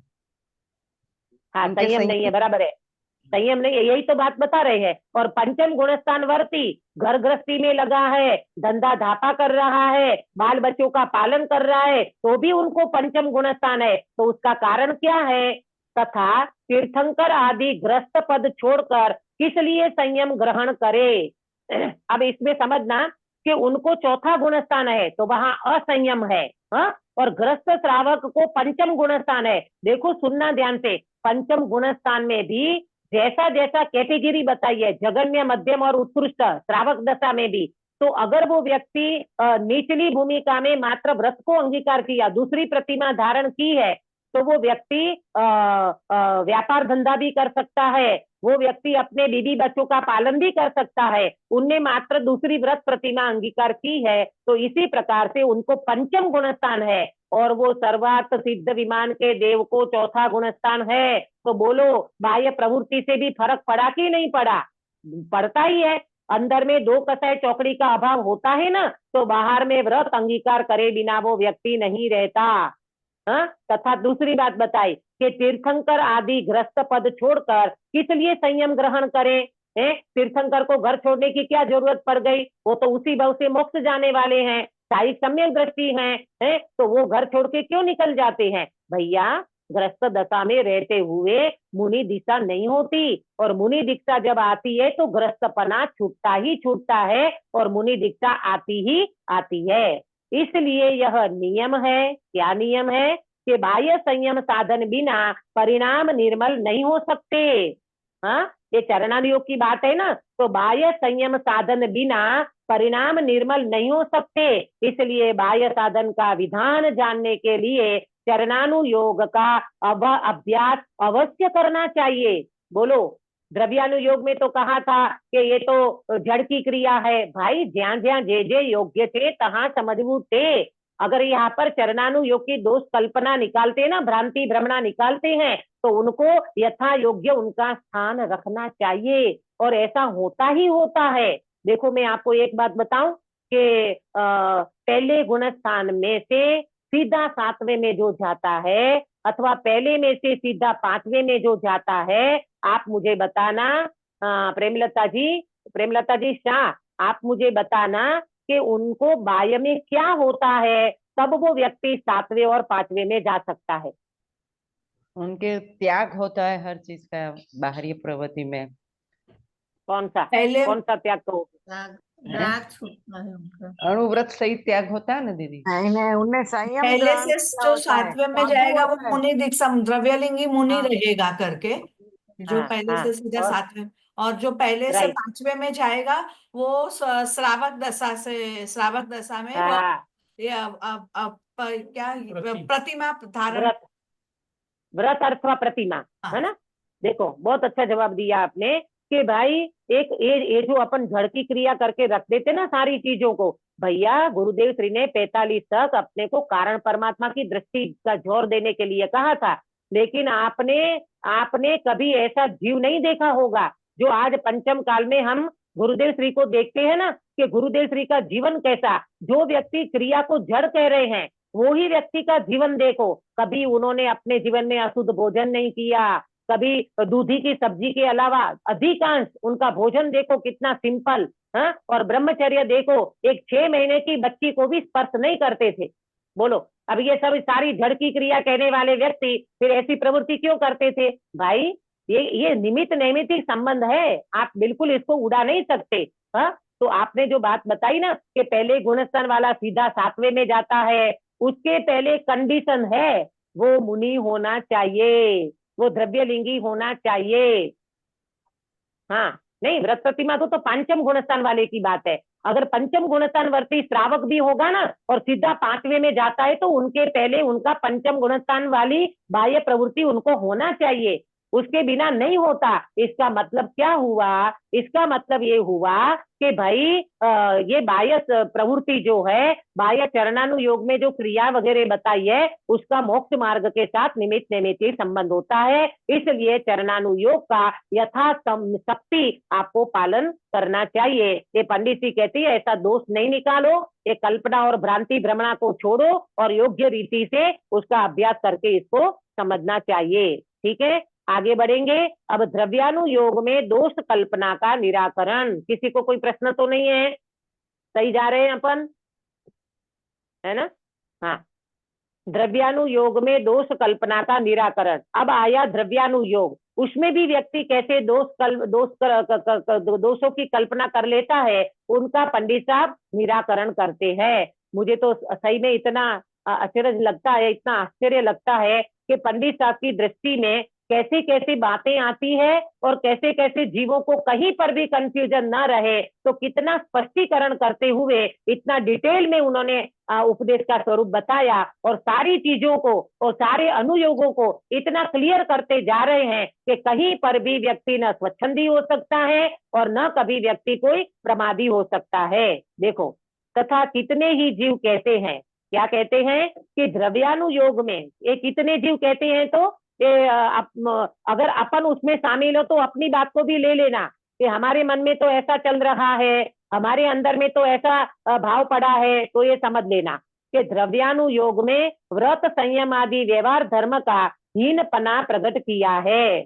हाँ उनके संयम नहीं है, बराबर है, संयम नहीं है, यही तो बात बता रहे हैं। और पंचम गुणस्थान वर्ती घर गृहस्थी में लगा है, धंधा धापा कर रहा है, बाल बच्चों का पालन कर रहा है, तो भी उनको पंचम गुणस्थान है। तो उसका कारण क्या है? तथा तीर्थंकर आदि ग्रस्त पद छोड़कर किस लिए संयम ग्रहण करे? अब इसमें समझना कि उनको चौथा गुणस्थान है तो वहां असंयम है, हाँ? और ग्रस्त श्रावक को पंचम गुणस्थान है। देखो सुनना ध्यान से, पंचम गुणस्थान में भी जैसा जैसा कैटेगरी बताई है, जगन्य, मध्यम और उत्कृष्ट, श्रावक दशा में भी, तो अगर वो व्यक्ति निचली भूमिका में मात्र व्रत को अंगीकार किया, दूसरी प्रतिमा धारण की है, तो वो व्यक्ति व्यापार धंधा भी कर सकता है, वो व्यक्ति अपने बीबी बच्चों का पालन भी कर सकता है, उनने मात्र दूसरी व्रत प्रतिमा अंगीकार की है, तो इसी प्रकार से उनको पंचम गुणस्थान है। और वो सर्वार्थ सिद्ध विमान के देव को चौथा गुणस्थान है। तो बोलो, बाह्य प्रवृत्ति से भी फर्क पड़ा कि नहीं पड़ा? पड़ता ही है। अंदर में 2 कसाय चौकड़ी का अभाव होता है ना, तो बाहर में व्रत अंगीकार करे बिना वो व्यक्ति नहीं रहता। हाँ? तथा दूसरी बात बताई कि तीर्थंकर आदि ग्रस्त पद छोड़कर किस लिए संयम ग्रहण करें? तीर्थंकर को घर छोड़ने की क्या जरूरत पड़ गई? वो तो उसी भव से मोक्ष जाने वाले हैं, सारी सम्यक दृष्टि है, तो वो घर छोड़ के क्यों निकल जाते हैं? भैया, ग्रस्त दशा में रहते हुए मुनि दीक्षा नहीं होती, और मुनि दीक्षा जब आती है तो ग्रस्तपना छूटता ही छूटता है और मुनि दीक्षा आती ही आती है। इसलिए यह नियम है, क्या नियम है? कि बाह्य संयम साधन बिना परिणाम निर्मल नहीं हो सकते। हाँ, ये चरणानुयोग की बात है ना, तो बाह्य संयम साधन बिना परिणाम निर्मल नहीं हो सकते। इसलिए बाह्य साधन का विधान जानने के लिए चरणानुयोग का अभ्यास अवश्य करना चाहिए। बोलो, द्रव्यानुयोग में तो कहा था कि ये तो जड़ की क्रिया है। भाई, ज्યાં જ્યાં जे जे योग्य थे तहाँ समझવું थे। अगर यहाँ पर चरणानुयोग की दोष कल्पना निकालते ना, भ्रांति भ्रमणा निकालते हैं, तो उनको यथा योग्य उनका स्थान रखना चाहिए, और ऐसा होता ही होता है। देखो, मैं आपको एक बात बताऊं कि पहले गुण स्थान में से सीधा 7वें में जो जाता है, अथवा पहले में से सीधा 5वें में जो जाता है, आप मुझे बताना, प्रेमलता जी शाह, आप मुझे बताना कि उनको बाह्य में क्या होता है, तब वो व्यक्ति 7वें और 5वें में जा सकता है। उनके त्याग होता है हर चीज का बाहरी प्रवृत्ति में। कौन सा पहले त्याग कहो? राग छूटता है उनका। अणुव्रत सहित त्याग होता है ना दीदी? नहीं नहीं, उनने संयम पहले ग्रहण से किया जो होता है, 7वें में साधु जाएगा वो होता है। मुनि दीक्षा, द्रव्यलिंगी मुनि हाँ। रहेगा करके, जो हाँ पहले हाँ से सीधा और 7वें। और जो पहले से राइट 5वें में जाएगा वो श्रावक दशा से, श्रावक दशा में वो हाँ ये क्या प्रतिमा धारण। व्रत व्रत अथवा प्रतिमा, हाँ। है ना? देखो बहुत अच्छा जवाब दिया आपने कि भाई एक ये जो अपन जड़ की क्रिया करके रख देते ना सारी चीजों को, भैया गुरुदेव श्री ने 45 तक अपने को कारण परमात्मा की दृष्टि का जोर देने के लिए कहा था, लेकिन आपने आपने कभी ऐसा जीव नहीं देखा होगा जो आज पंचम काल में हम गुरुदेव श्री को देखते हैं ना कि गुरुदेव श्री का जीवन कैसा, जो व्यक्ति क्रिया को जड़ कह रहे हैं वो ही व्यक्ति का जीवन देखो, कभी उन्होंने अपने जीवन में अशुद्ध भोजन नहीं किया, कभी दूधी की सब्जी के अलावा अधिकांश उनका भोजन देखो कितना सिंपल, हाँ? और ब्रह्मचर्य देखो, एक 6 महीने की बच्ची को भी स्पर्श नहीं करते थे। बोलो अब ये सब सारी जड़ की क्रिया कहने वाले व्यक्ति फिर ऐसी प्रवृत्ति क्यों करते थे? भाई ये निमित्त नैमित्तिक संबंध है, आप बिल्कुल इसको उड़ा नहीं सकते। हाँ? तो आपने जो बात बताई ना कि पहले गुणस्थान वाला सीधा 7वें में जाता है, उसके पहले कंडीशन है वो मुनि होना चाहिए, वो द्रव्यलिंगी होना चाहिए। हाँ नहीं, व्रत प्रतिमा तो पंचम गुणस्थान वाले की बात है। अगर पंचम गुणस्थान वर्ती श्रावक भी होगा ना और सीधा 5वें में जाता है तो उनके पहले उनका पंचम गुणस्थान वाली बाह्य प्रवृत्ति उनको होना चाहिए, उसके बिना नहीं होता। इसका मतलब क्या हुआ? इसका मतलब ये हुआ कि भाई ये बाह्य प्रवृत्ति जो है, बाह्य चरणानुयोग में जो क्रिया वगैरह बताई है उसका मोक्ष मार्ग के साथ निमित्त नैमित्तिक संबंध होता है, इसलिए चरणानुयोग का यथाशक्ति आपको पालन करना चाहिए। ये पंडित जी कहती है ऐसा दोष नहीं निकालो, ये कल्पना और भ्रांति भ्रमणा को छोड़ो और योग्य रीति से उसका अभ्यास करके इसको समझना चाहिए। ठीक है, आगे बढ़ेंगे। अब द्रव्यानुयोग में दोष कल्पना का निराकरण, किसी को कोई प्रश्न तो नहीं है? सही जा रहे हैं अपन, है ना? हाँ, द्रव्यानुयोग में दोष कल्पना का निराकरण। अब आया द्रव्यानुयोग, उसमें भी व्यक्ति कैसे दोषों की कल्पना कर लेता है, उनका पंडित साहब निराकरण करते हैं। मुझे तो सही में इतना आश्चर्य लगता है, इतना आश्चर्य लगता है कि पंडित साहब की दृष्टि में कैसी कैसी बातें आती है और कैसे कैसे जीवों को कहीं पर भी कंफ्यूजन ना रहे, तो कितना स्पष्टीकरण करते हुए इतना डिटेल में उन्होंने उपदेश का स्वरूप बताया और सारी चीजों को और सारे अनुयोगों को इतना क्लियर करते जा रहे हैं कि कहीं पर भी व्यक्ति न स्वच्छंदी हो सकता है और न कभी व्यक्ति कोई प्रमादी हो सकता है। देखो, तथा कितने ही जीव कहते हैं, क्या कहते हैं कि द्रव्यानुयोग में ये कितने जीव कहते हैं, तो अगर अपन उसमें शामिल हो तो अपनी बात को भी ले लेना कि हमारे मन में तो ऐसा चल रहा है, हमारे अंदर में तो ऐसा भाव पड़ा है, तो ये समझ लेना कि द्रव्यानुयोग में व्रत संयम आदि व्यवहार धर्म का हीनपना प्रकट किया है।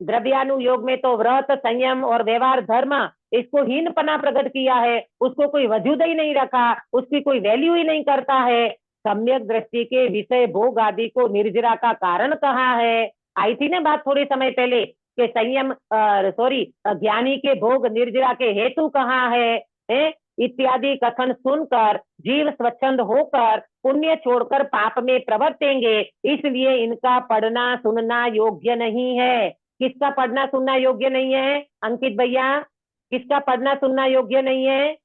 द्रव्यानुयोग में तो व्रत संयम और व्यवहार धर्म, इसको हीनपना प्रकट किया है, उसको कोई वजूद ही नहीं रखा, उसकी कोई वैल्यू ही नहीं करता है। सम्यक दृष्टि के विषय भोग आदि को निर्जरा का कारण कहा है। आई थी ना बात थोड़े समय पहले कि संयम ज्ञानी के भोग निर्जरा के हेतु कहाँ है, इत्यादि कथन सुनकर जीव स्वच्छंद होकर पुण्य छोड़कर पाप में प्रवर्तेंगे, इसलिए इनका पढ़ना सुनना योग्य नहीं है। किसका पढ़ना सुनना योग्य नहीं है अंकित भैया? किसका पढ़ना सुनना योग्य नहीं है?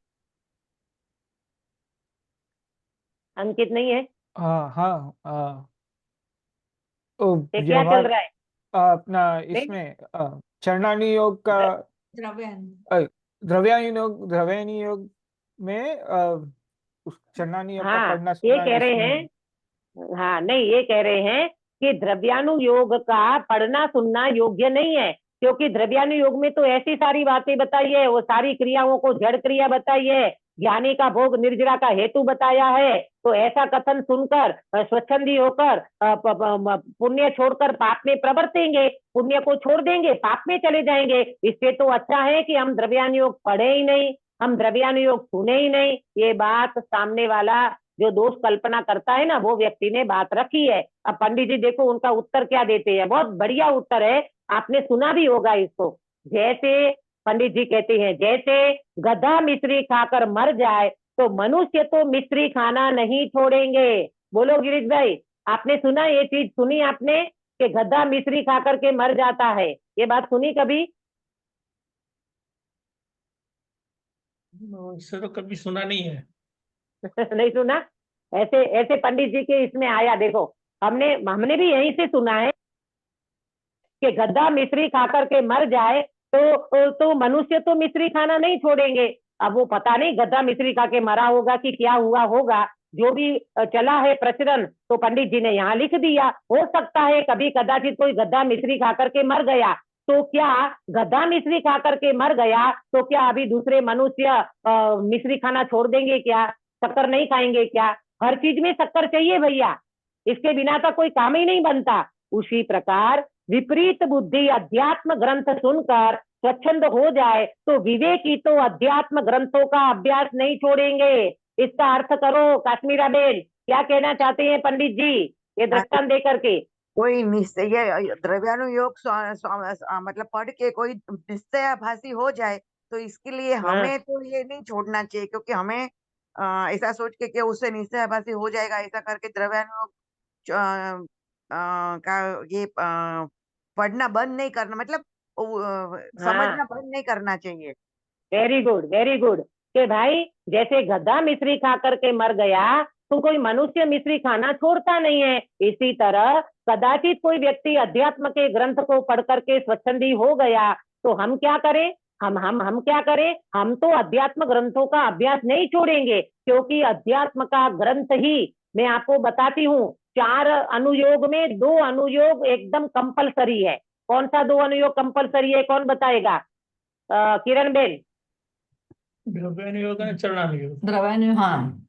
अंकित नहीं है? हाँ ये क्या चल रहा है? अपना इसमें चरणानुयोग का द्रव्यानुयोग में उस चरणानुयोग का हाँ, पढ़ना ये सुनना कह रहे इसमें हैं, हाँ नहीं, ये कह रहे हैं कि द्रव्यानुयोग का पढ़ना सुनना योग्य नहीं है, क्योंकि द्रव्यानुयोग में तो ऐसी सारी बातें बताई है, वो सारी क्रियाओं को जड़ क्रिया बताई है, ज्ञानी का भोग निर्जरा का हेतु बताया है, तो ऐसा कथन सुनकर स्वच्छंदी होकर पुण्य छोड़कर पाप में प्रवर्तेंगे, पुण्य को छोड़ देंगे, पाप में चले जाएंगे। इससे तो अच्छा है कि हम द्रव्यानुयोग पढ़े ही नहीं, हम द्रव्यानुयोग सुने ही नहीं। ये बात सामने वाला जो दोष कल्पना करता है ना, वो व्यक्ति ने बात रखी है। अब पंडित जी देखो उनका उत्तर क्या देते हैं, बहुत बढ़िया उत्तर है, आपने सुना भी होगा इसको। जैसे पंडित जी कहते हैं जैसे गधा मिश्री खाकर मर जाए तो मनुष्य तो मिश्री खाना नहीं छोड़ेंगे। बोलो गिरीश भाई, आपने सुना ये चीज, सुनी आपने कि गधा मिश्री खाकर के मर जाता है? ये बात सुनी कभी? इससे तो कभी सुना नहीं है। नहीं सुना? ऐसे ऐसे पंडित जी के इसमें आया, देखो हमने भी यहीं से सुना है कि गधा मिश्री खाकर के मर जाए तो मनुष्य तो मिश्री खाना नहीं छोड़ेंगे। अब वो पता नहीं गधा मिश्री खा के मरा होगा कि क्या हुआ होगा, जो भी चला है प्रचलन, तो पंडित जी ने यहाँ लिख दिया। हो सकता है कभी कदाचित कोई गधा मिश्री खा करके मर गया, तो क्या गधा मिश्री खा करके मर गया तो क्या अभी दूसरे मनुष्य मिश्री खाना छोड़ देंगे क्या? शक्कर नहीं खाएंगे क्या? हर चीज में शक्कर चाहिए भैया, इसके बिना तो कोई काम ही नहीं बनता। उसी प्रकार विपरीत बुद्धि अध्यात्म ग्रंथ सुनकर स्वच्छंद हो जाए तो विवेकी तो अध्यात्म ग्रंथों का अभ्यास नहीं छोड़ेंगे। इसका अर्थ करो काश्मीरा बेन, क्या कहना चाहते हैं पंडित जी ये दृष्टांत दे करके? कोई निश्चय, ये द्रव्यानुयोग मतलब पढ़ के कोई निश्चयाभासी हो जाए तो इसके लिए हाँ हमें तो ये नहीं छोड़ना चाहिए, क्योंकि हमें ऐसा सोच के कि उससे निश्चयाभासी हो जाएगा, ऐसा करके द्रव्यानुयोग का ये पढ़ना बंद नहीं करना, मतलब हाँ, समझना बंद नहीं करना चाहिए। Very good very good. कि भाई जैसे गधा मिश्री खा करके मर गया तो कोई मनुष्य मिश्री खाना छोड़ता नहीं है, इसी तरह कदाचित कोई व्यक्ति अध्यात्म के ग्रंथ को पढ़ करके स्वच्छंदी हो गया तो हम क्या करें? हम क्या करें? हम तो अध्यात्म ग्रंथों का अभ्यास नहीं छोड़ेंगे, क्योंकि अध्यात्म का ग्रंथ ही, मैं आपको बताती हूँ, 4 अनुयोग में 2 अनुयोग एकदम कंपलसरी है। कौन सा 2 अनुयोग कंपलसरी है, कौन बताएगा? किरण बेन। द्रव्यानुयोग और चरणानुयोग। द्रव्यानु, हाँ।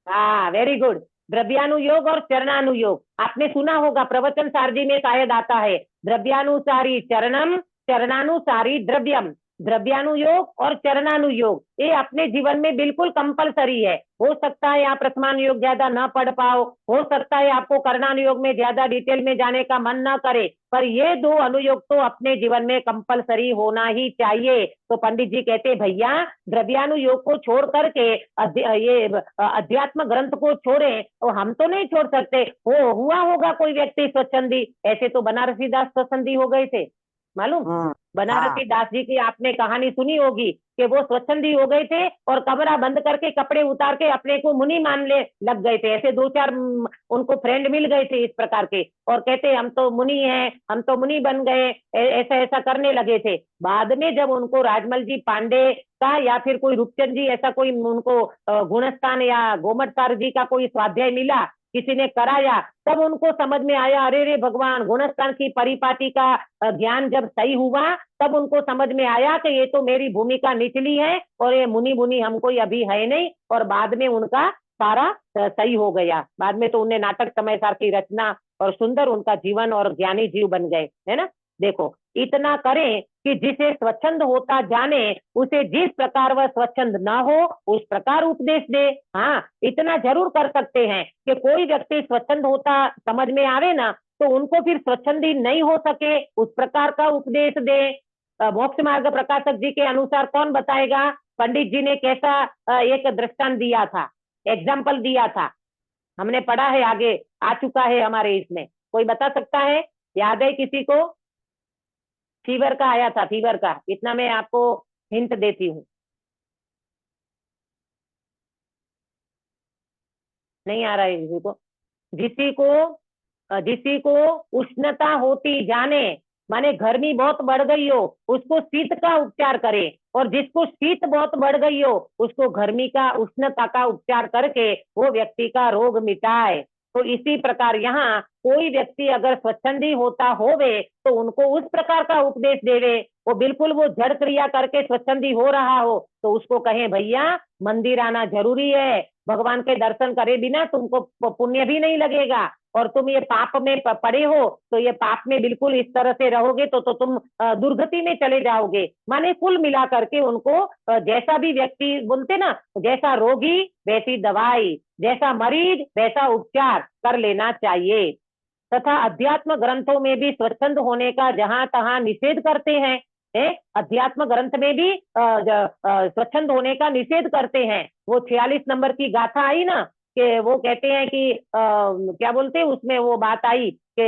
हाँ वेरी गुड। द्रव्यानुयोग और चरणानुयोग आपने सुना होगा, प्रवचन सारजी में शायद आता है, द्रव्यानुसारी चरणम, चरणानुसारी द्रव्यम। द्रव्यानुयोग और चरणानुयोग ये अपने जीवन में बिल्कुल कंपलसरी है। हो सकता है आप प्रथमानुयोग ज्यादा ना पढ़ पाओ, हो सकता है आपको कर्णानुयोग में ज्यादा डिटेल में जाने का मन ना करे, पर ये 2 अनुयोग तो अपने जीवन में कंपलसरी होना ही चाहिए। तो पंडित जी कहते भैया द्रव्यानुयोग को छोड़ करके ये अध्यात्म ग्रंथ को छोड़े, तो हम तो नहीं छोड़ सकते। हुआ होगा कोई व्यक्ति स्वच्छंदी, ऐसे तो बनारसी दास स्वच्छंदी हो गए थे, मालूम? हाँ बनारसी दास जी की आपने कहानी सुनी होगी कि वो स्वच्छंदी हो गए थे और कमरा बंद करके कपड़े उतार के अपने को मुनि मान ले लग गए थे। ऐसे 2-4 उनको फ्रेंड मिल गए थे इस प्रकार के, और कहते हम तो मुनि हैं, हम तो मुनि बन गए, ऐसा ऐसा करने लगे थे। बाद में जब उनको राजमल जी पांडे का या फिर कोई रूपचंद जी ऐसा कोई उनको गुणस्थान या गोमटसार जी का कोई स्वाध्याय मिला, किसी ने कराया, तब उनको समझ में आया, अरे रे भगवान, गुणस्थान की परिपाटी का ज्ञान जब सही हुआ तब उनको समझ में आया कि ये तो मेरी भूमिका निचली है और ये मुनि मुनि हम कोई अभी है नहीं। और बाद में उनका सारा सही हो गया। बाद में तो उन्हें नाटक समय सार की रचना और सुंदर उनका जीवन और ज्ञानी जीव बन गए, है ना। देखो इतना करें कि जिसे स्वच्छंद होता जाने उसे जिस प्रकार वह स्वच्छंद ना हो उस प्रकार उपदेश दे। हाँ इतना जरूर कर सकते हैं कि कोई व्यक्ति स्वच्छंद होता समझ में आवे ना तो उनको फिर स्वच्छंदी नहीं हो सके उस प्रकार का उपदेश दे। मोक्ष मार्ग प्रकाशक जी के अनुसार कौन बताएगा पंडित जी ने कैसा एक दृष्टांत दिया था, एग्जाम्पल दिया था? हमने पढ़ा है, आगे आ चुका है हमारे इसमें, कोई बता सकता है? याद है किसी को? फीवर का आया था, फीवर का, इतना मैं आपको हिंट देती हूँ। नहीं आ रहा है जिसी को उष्णता होती जाने, माने गर्मी बहुत बढ़ गई हो उसको शीत का उपचार करे, और जिसको शीत बहुत बढ़ गई हो उसको गर्मी का उष्णता का उपचार करके वो व्यक्ति का रोग मिटाए। तो इसी प्रकार यहाँ कोई व्यक्ति अगर स्वच्छंदी होता होवे तो उनको उस प्रकार का उपदेश देवे, वो बिल्कुल वो जड़ क्रिया करके स्वच्छंदी हो रहा हो तो उसको कहें भैया मंदिर आना जरूरी है, भगवान के दर्शन करे बिना तुमको पुण्य भी नहीं लगेगा, और तुम ये पाप में पड़े हो तो ये पाप में बिल्कुल इस तरह से रहोगे तो तुम दुर्गति में चले जाओगे। माने कुल मिला करके उनको जैसा भी व्यक्ति बोलते ना, जैसा रोगी वैसी दवाई, जैसा मरीज वैसा उपचार कर लेना चाहिए। तथा अध्यात्म ग्रंथों में भी स्वच्छंद होने का जहां तहां निषेध करते हैं, अध्यात्म ग्रंथ में भी स्वच्छंद होने का निषेध करते हैं। वो 46 नंबर की गाथा आई ना, कि वो कहते हैं कि क्या बोलते हैं उसमें, वो बात आई कि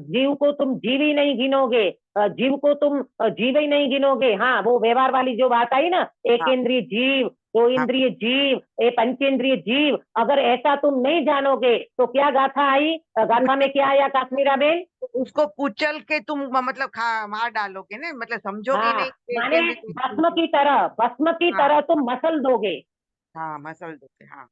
जीव को तुम जीव ही नहीं गिनोगे, जीव को तुम जीव ही नहीं गिनोगे। हाँ, वो व्यवहार वाली जो बात आई ना, एक हाँ। इंद्रिय जीव, दो इंद्रिय जीव, एक पंचेंद्रिय जीव, अगर ऐसा तुम नहीं जानोगे तो क्या गाथा आई, गाथा में क्या आया काश्मीरा बेन? उसको कुचल के तुम मतलब मार डालोगे ना, मतलब समझोगे हाँ, नहीं कि माने भस्म की तरह, भस्म की हाँ। तरह तुम मसल दोगे। हाँ, मसल दोगे। हाँ।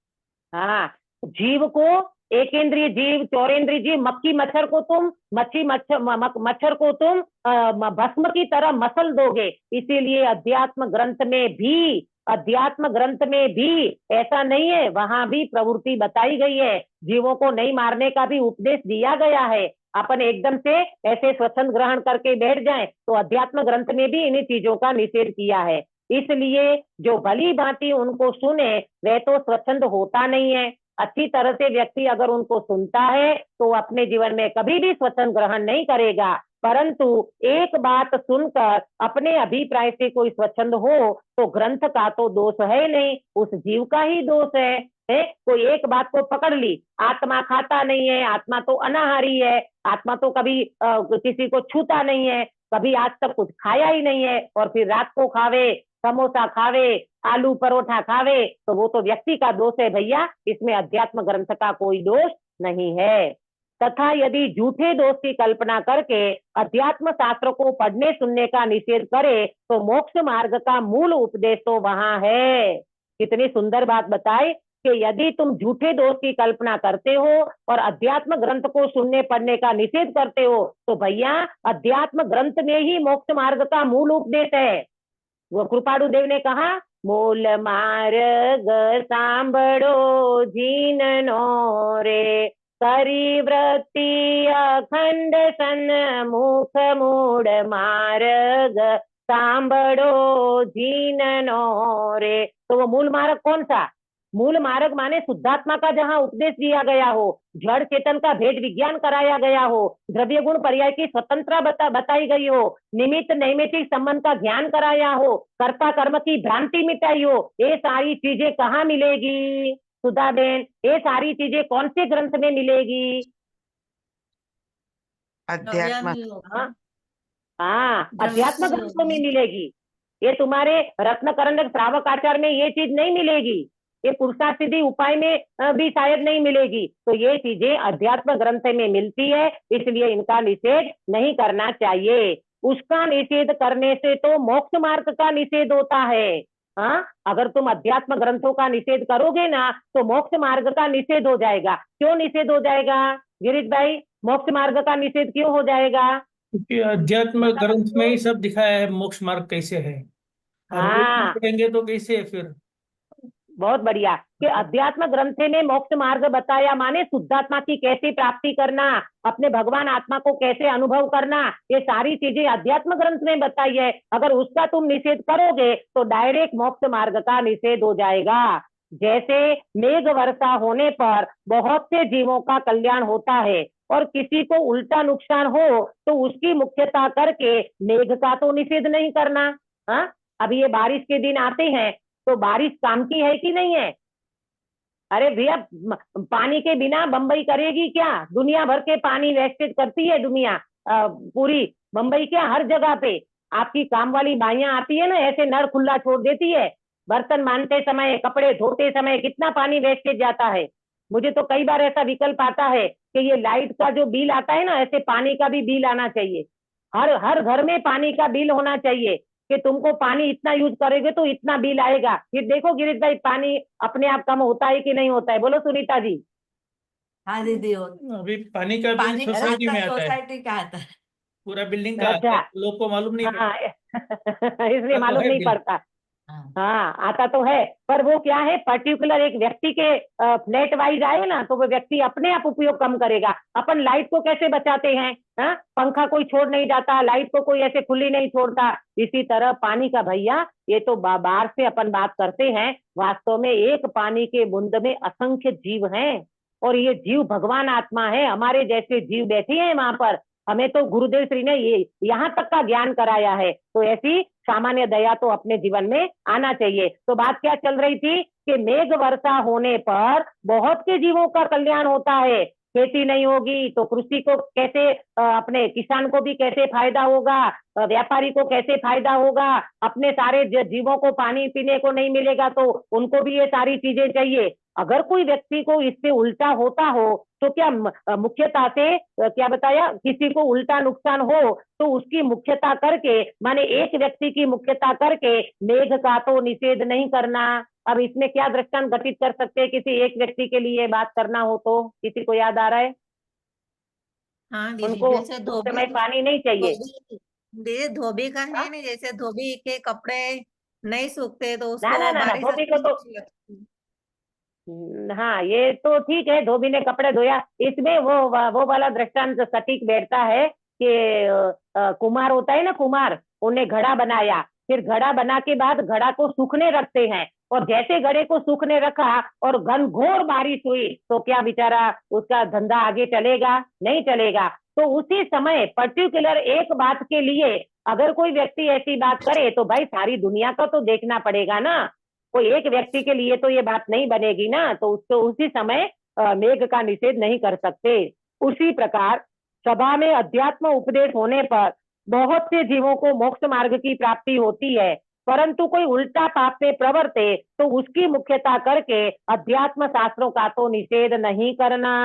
हाँ, जीव को, एक इंद्रिय जीव, चौरेंद्रिय जीव, मक्खी मच्छर को तुम, मच्छी मच्छर मच्छर को तुम भस्म की तरह मसल दोगे। इसीलिए अध्यात्म ग्रंथ में भी, अध्यात्म ग्रंथ में भी ऐसा नहीं है, वहां भी प्रवृत्ति बताई गई है, जीवों को नहीं मारने का भी उपदेश दिया गया है। अपन एकदम से ऐसे स्वच्छंद ग्रहण करके बैठ जाएं तो अध्यात्म ग्रंथ में भी इन्हीं चीजों का निषेध किया है। इसलिए जो भली भांति उनको सुने वह तो स्वच्छंद होता नहीं है। अच्छी तरह से व्यक्ति अगर उनको सुनता है तो अपने जीवन में कभी भी स्वच्छंद ग्रहण नहीं करेगा, परंतु एक बात सुनकर अपने अभिप्राय से कोई स्वच्छंद हो तो ग्रंथ का तो दोष है नहीं, उस जीव का ही दोष है। कोई एक बात को पकड़ ली, आत्मा खाता नहीं है, आत्मा तो अनाहारी है, आत्मा तो कभी किसी को छूता नहीं है, कभी आज तक कुछ खाया ही नहीं है, और फिर रात को खावे, समोसा खावे, आलू परोठा खावे, तो वो तो व्यक्ति का दोष है भैया, इसमें अध्यात्म ग्रंथ का कोई दोष नहीं है। तथा यदि झूठे दोष की कल्पना करके अध्यात्म शास्त्र को पढ़ने सुनने का निषेध करे तो मोक्ष मार्ग का मूल उपदेश तो वहां है। कितनी सुंदर बात बताई कि यदि तुम झूठे दोष की कल्पना करते हो और अध्यात्म ग्रंथ को सुनने पढ़ने का निषेध करते हो तो भैया अध्यात्म ग्रंथ में ही मोक्ष मार्ग का मूल उपदेश है। वो कृपाणु देव ने कहा, मूल मार्ग सांभळो जीननो रे, करी वृत्ति अखंड सन्मुख मूढ़ मार्ग सांभळो जीननो रे। तो वो मूल मार्ग कौन सा? मूल मार्ग माने शुद्धात्मा का जहाँ उपदेश दिया गया हो, जड़ चेतन का भेद विज्ञान कराया गया हो, द्रव्य गुण पर्याय की स्वतंत्रता बताई गई हो, निमित्त नैमित्तिक संबंध का ज्ञान कराया हो, कर्ता कर्म की भ्रांति मिटाई हो, ये सारी चीजें कहाँ मिलेगी सुधा बेन? ये सारी चीजें कौन से ग्रंथ में मिलेगी? अध्यात्म। हाँ, हाँ, अध्यात्म ग्रंथों में मिलेगी। ये तुम्हारे रत्नकरण श्रावक आचार में ये चीज नहीं मिलेगी, ये पुरुषार्थ सिद्धि उपाय में भी शायद नहीं मिलेगी। तो ये चीजें अध्यात्म ग्रंथ में मिलती है, इसलिए इनका निषेध नहीं करना चाहिए। उसका निषेध करने से तो मोक्ष मार्ग का निषेध होता है। हाँ, अगर तुम अध्यात्म ग्रंथों का निषेध करोगे ना तो मोक्ष मार्ग का निषेध हो जाएगा। क्यों निषेध हो जाएगा गिरीश भाई? मोक्ष मार्ग का निषेध क्यों हो जाएगा? क्योंकि अध्यात्म ग्रंथ में ही सब दिखाया है मोक्ष मार्ग कैसे है, और वो हाँ, पढ़ेंगे तो कैसे है फिर। बहुत बढ़िया कि अध्यात्म ग्रंथ में मोक्ष मार्ग बताया, माने शुद्धात्मा की कैसे प्राप्ति करना, अपने भगवान आत्मा को कैसे अनुभव करना, ये सारी चीजें अध्यात्म ग्रंथ में बताई है। अगर उसका तुम निषेध करोगे तो डायरेक्ट मोक्ष मार्ग का निषेध हो जाएगा। जैसे मेघ वर्षा होने पर बहुत से जीवों का कल्याण होता है और किसी को उल्टा नुकसान हो तो उसकी मुख्यता करके मेघ का तो निषेध नहीं करना। हाँ, अभी ये बारिश के दिन आते हैं तो बारिश काम की है कि नहीं है? अरे भैया, पानी के बिना बंबई करेगी क्या? दुनिया भर के पानी वेस्टेज करती है दुनिया, पूरी बंबई क्या हर जगह पे आपकी काम वाली बाइयां आती है ना, ऐसे नल खुला छोड़ देती है, बर्तन मांजते समय, कपड़े धोते समय कितना पानी वेस्टेज जाता है। मुझे तो कई बार ऐसा विकल्प आता है कि ये लाइट का जो बिल आता है ना, ऐसे पानी का भी बिल आना चाहिए। हर हर घर में पानी का बिल होना चाहिए कि तुमको पानी इतना यूज करोगे तो इतना बिल आएगा। फिर देखो गिरीश भाई, पानी अपने आप कम होता है कि नहीं होता है? बोलो सुनीता जी। हाँ दीदी, अभी पानी का बिल पानी सोसाइटी में आता है, सोसाइटी का आता है, पूरा बिल्डिंग का आता अच्छा, है, लोग को मालूम नहीं हाँ पड़ता। इसलिए तो मालूम है नहीं बिल। पड़ता। हाँ। हाँ, आता तो है, पर वो क्या है, पर्टिकुलर एक व्यक्ति के फ्लैट वाइज आए ना तो वो व्यक्ति अपने आप उपयोग कम करेगा। अपन लाइट को कैसे बचाते हैं? हाँ, पंखा कोई छोड़ नहीं जाता, लाइट को कोई ऐसे खुली नहीं छोड़ता। इसी तरह पानी का भैया, ये तो बाहर से अपन बात करते हैं, वास्तव में एक पानी के बूंद में असंख्य जीव हैं और ये जीव भगवान आत्मा है। हमारे जैसे जीव बैठे हैं वहां पर, हमें तो गुरुदेव श्री ने ये यहाँ तक का ज्ञान कराया है, तो ऐसी सामान्य दया तो अपने जीवन में आना चाहिए। तो बात क्या चल रही थी कि मेघ वर्षा होने पर बहुत के जीवों का कल्याण होता है। खेती नहीं होगी तो कृषि को कैसे, अपने किसान को भी कैसे फायदा होगा, व्यापारी को कैसे फायदा होगा, अपने सारे जीवों को पानी पीने को नहीं मिलेगा तो उनको भी ये सारी चीजें चाहिए। अगर कोई व्यक्ति को इससे उल्टा होता हो तो क्या मुख्यता से क्या बताया, किसी को उल्टा नुकसान हो तो उसकी मुख्यता करके, माने एक व्यक्ति की मुख्यता करके मेघ का तो निषेध नहीं करना। अब इसमें क्या दृष्टांत घटित कर सकते हैं, किसी एक व्यक्ति के लिए बात करना हो तो किसी को याद आ रहा है? हाँ दीदी, उनको जैसे उस धोबी समय पानी नहीं चाहिए। दीदी धोबी का है ना, जैसे धोबी के कपड़े नहीं सूखते तो ना उसको ना ना ना, बारिश धोबी को तो अच्छी लगती है। हाँ ये तो ठीक है, धोबी ने कपड़े धोया, इसमें वो वाला दृष्टांत सटीक बैठता है कि कुम्हार होता है ना, कुम्हार, उन्हें घड़ा बनाया, फिर घड़ा बना के बाद घड़ा को सूखने रखते हैं, और जैसे घड़े को सूखने रखा और घनघोर बारिश हुई तो क्या बेचारा उसका धंधा आगे चलेगा? नहीं चलेगा। तो उसी समय पर्टिकुलर एक बात के लिए अगर कोई व्यक्ति ऐसी बात करे तो भाई सारी दुनिया का तो देखना पड़ेगा ना, कोई एक व्यक्ति के लिए तो ये बात नहीं बनेगी ना, तो उसको उसी समय मेघ का निषेध नहीं कर सकते। उसी प्रकार सभा में अध्यात्म उपदेश होने पर बहुत से जीवों को मोक्ष मार्ग की प्राप्ति होती है, परंतु कोई उल्टा पाप में प्रवर्ते तो उसकी मुख्यता करके अध्यात्म शास्त्रों का तो निषेध नहीं करना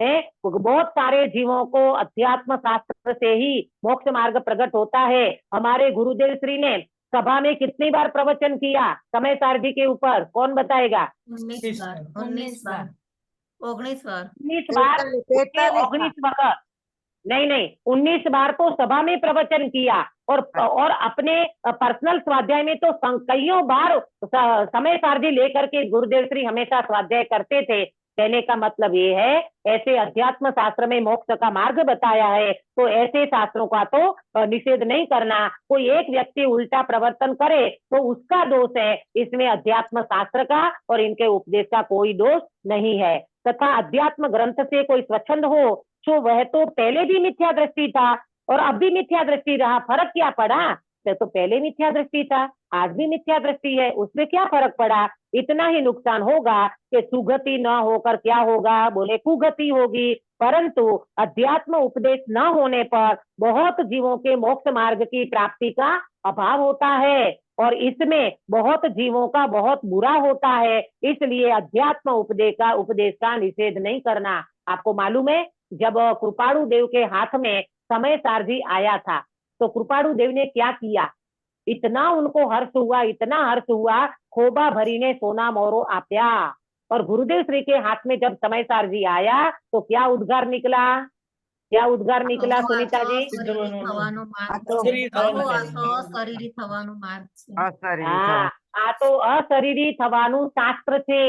है। बहुत सारे जीवों को अध्यात्म शास्त्र से ही मोक्ष मार्ग प्रकट होता है। हमारे गुरुदेव श्री ने सभा में कितनी बार प्रवचन किया समय सारथी के ऊपर, कौन बताएगा? 19 बार 19 बार 19 बार 19 बार, 43 19 बार नहीं नहीं, 19 बार तो सभा में प्रवचन किया, और अपने पर्सनल स्वाध्याय में तो कईयों बार समय सारथी लेकर के गुरुदेव श्री हमेशा स्वाध्याय करते थे। कहने का मतलब ये है, ऐसे अध्यात्म शास्त्र में मोक्ष का मार्ग बताया है तो ऐसे शास्त्रों का तो निषेध नहीं करना। कोई एक व्यक्ति उल्टा प्रवर्तन करे तो उसका दोष है, इसमें अध्यात्म शास्त्र का और इनके उपदेश का कोई दोष नहीं है। तथा अध्यात्म ग्रंथ से कोई स्वच्छंद हो तो वह तो पहले भी मिथ्या दृष्टि था और अब भी मिथ्या दृष्टि रहा, फर्क क्या पड़ा? तो पहले मिथ्या दृष्टि था, आज भी मिथ्या दृष्टि है, उसमें क्या फर्क पड़ा? इतना ही नुकसान होगा कि सुगति न होकर क्या होगा, बोले कुगति होगी। परंतु अध्यात्म उपदेश न होने पर बहुत जीवों के मोक्ष मार्ग की प्राप्ति का अभाव होता है और इसमें बहुत जीवों का बहुत बुरा होता है। इसलिए अध्यात्म उपदेश का निषेध नहीं करना। आपको मालूम है, जब कृपाणु देव के हाथ में समय सारथी आया था तो कृपाणु देव ने क्या किया? इतना उनको हर्ष हुआ, इतना हर्ष हुआ, खोबा भरी ने सोना मोरो आप्या। और गुरुदेव श्री के हाथ में जब समय सारथी आया तो क्या उद्गार निकला? क्या उद्गार निकला सुनीता जी? શરીરી થવાનો માર્ગ તો છે. શરીરી થવાનો આવો માર્ગ આસો શરીરી થવાનો માર્ગ છે. અશરીરી हाँ, આ તો અશરીરી થવાનું શાસ્ત્ર છે,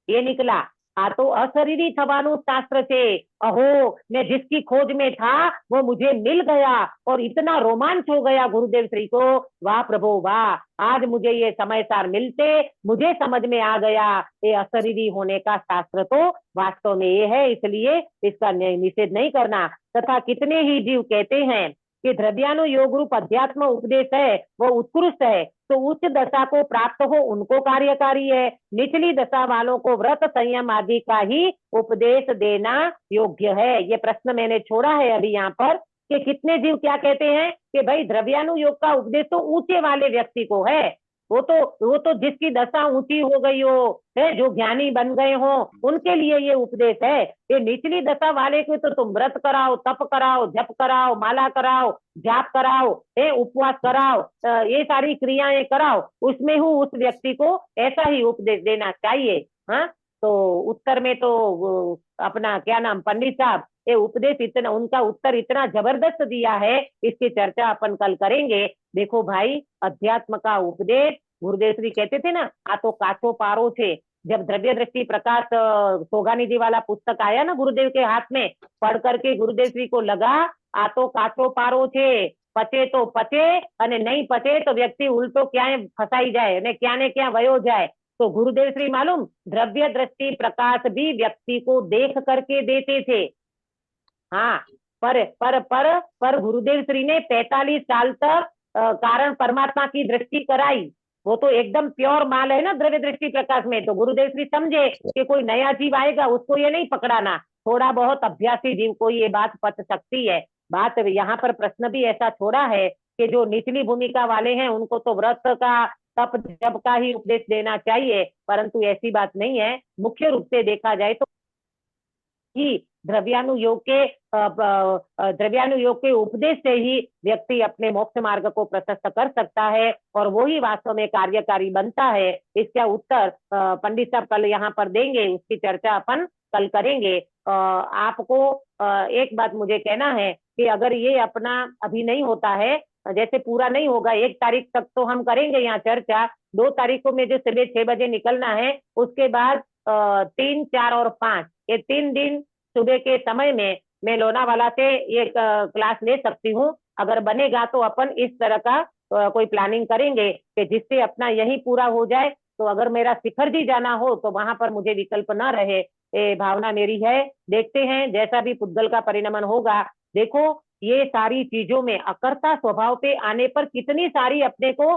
ये निकला। आ तो अशरीरी थवानु शास्त्र से, अहो मैं जिसकी खोज में था वो मुझे मिल गया और इतना रोमांच हो गया गुरुदेव श्री को, वाह प्रभु वाह, आज मुझे ये समय सार मिलते मुझे समझ में आ गया ये अशरीरी होने का शास्त्र तो वास्तव में ये है, इसलिए इसका निषेध नहीं करना। तथा कितने ही जीव कहते हैं कि द्रव्यानु योग रूप अध्यात्म उपदेश है वो उत्कृष्ट है, तो उच्च दशा को प्राप्त हो उनको कार्यकारी है, निचली दशा वालों को व्रत संयम आदि का ही उपदेश देना योग्य है। ये प्रश्न मैंने छोड़ा है अभी यहाँ पर कि कितने जीव क्या कहते हैं कि भाई द्रव्यानु योग का उपदेश तो ऊंचे वाले व्यक्ति को है, वो तो जिसकी दशा ऊंची हो गई हो है, जो ज्ञानी बन गए हो उनके लिए ये उपदेश है। ये निचली दशा वाले को तो तुम व्रत कराओ, तप कराओ, जप कराओ, माला कराओ, जाप कराओ, उपवास कराओ, ये सारी क्रियाएं कराओ, उसमें ही उस व्यक्ति को ऐसा ही उपदेश देना चाहिए। हाँ, तो उत्तर में तो अपना क्या नाम पंडित साहब ये उपदेश इतना, उनका उत्तर इतना जबरदस्त दिया है, इसकी चर्चा अपन कल करेंगे। देखो भाई, अध्यात्म का उपदेश गुरुदेव श्री कहते थे ना, आ तो काचो पारो छे। जब द्रव्य दृष्टि प्रकाश सोगानी जी वाला पुस्तक आया ना गुरुदेव के हाथ में, पढ़ करके गुरुदेव श्री को लगा आ तो काचो पारो छे, पचे तो पचे अने नहीं पचे तो व्यक्ति उल्टो क्या फसाई जाए ने क्या वयो जाए। तो गुरुदेव श्री मालूम द्रव्य दृष्टि प्रकाश भी व्यक्ति को देख करके देते थे। हाँ, पर गुरुदेव श्री ने 45 साल तक कारण परमात्मा की दृष्टि कराई। वो तो एकदम प्योर माल है ना द्रव्य दृष्टि प्रकाश में। तो गुरुदेव श्री समझे कि कोई नया जीव आएगा, उसको ये नहीं पकड़ाना, थोड़ा बहुत अभ्यासी जीव को ये बात पच सकती है। बात यहाँ पर प्रश्न भी ऐसा छोड़ा है कि जो निचली भूमिका वाले हैं उनको तो व्रत का तप जप का ही उपदेश देना चाहिए, परंतु ऐसी बात नहीं है। मुख्य रूप से देखा जाए तो ही द्रव्यानुयोग के उपदेश से ही व्यक्ति अपने मोक्ष मार्ग को प्रशस्त कर सकता है और वो ही वास्तव में कार्यकारी बनता है। इसका उत्तर पंडित साहब कल यहाँ पर देंगे, उसकी चर्चा अपन कल करेंगे। आपको एक बात मुझे कहना है कि अगर ये अपना अभी नहीं होता है, जैसे पूरा नहीं होगा 1 तारीख तक तो हम करेंगे यहाँ चर्चा। 2 तारीख को मुझे सुबह 6 बजे निकलना है। उसके बाद 3, 4 और 5 ये 3 दिन सुबह के समय में मैं लोनावाला से ये क्लास ले सकती हूँ। अगर बनेगा तो अपन इस तरह का कोई प्लानिंग करेंगे कि जिससे अपना यही पूरा हो जाए। तो अगर मेरा शिखर जी जाना हो तो वहां पर मुझे विकल्प न रहे, ये भावना मेरी है। देखते हैं जैसा भी पुद्गल का परिणमन होगा। देखो ये सारी चीजों में अकर्ता स्वभाव पे आने पर कितनी सारी अपने को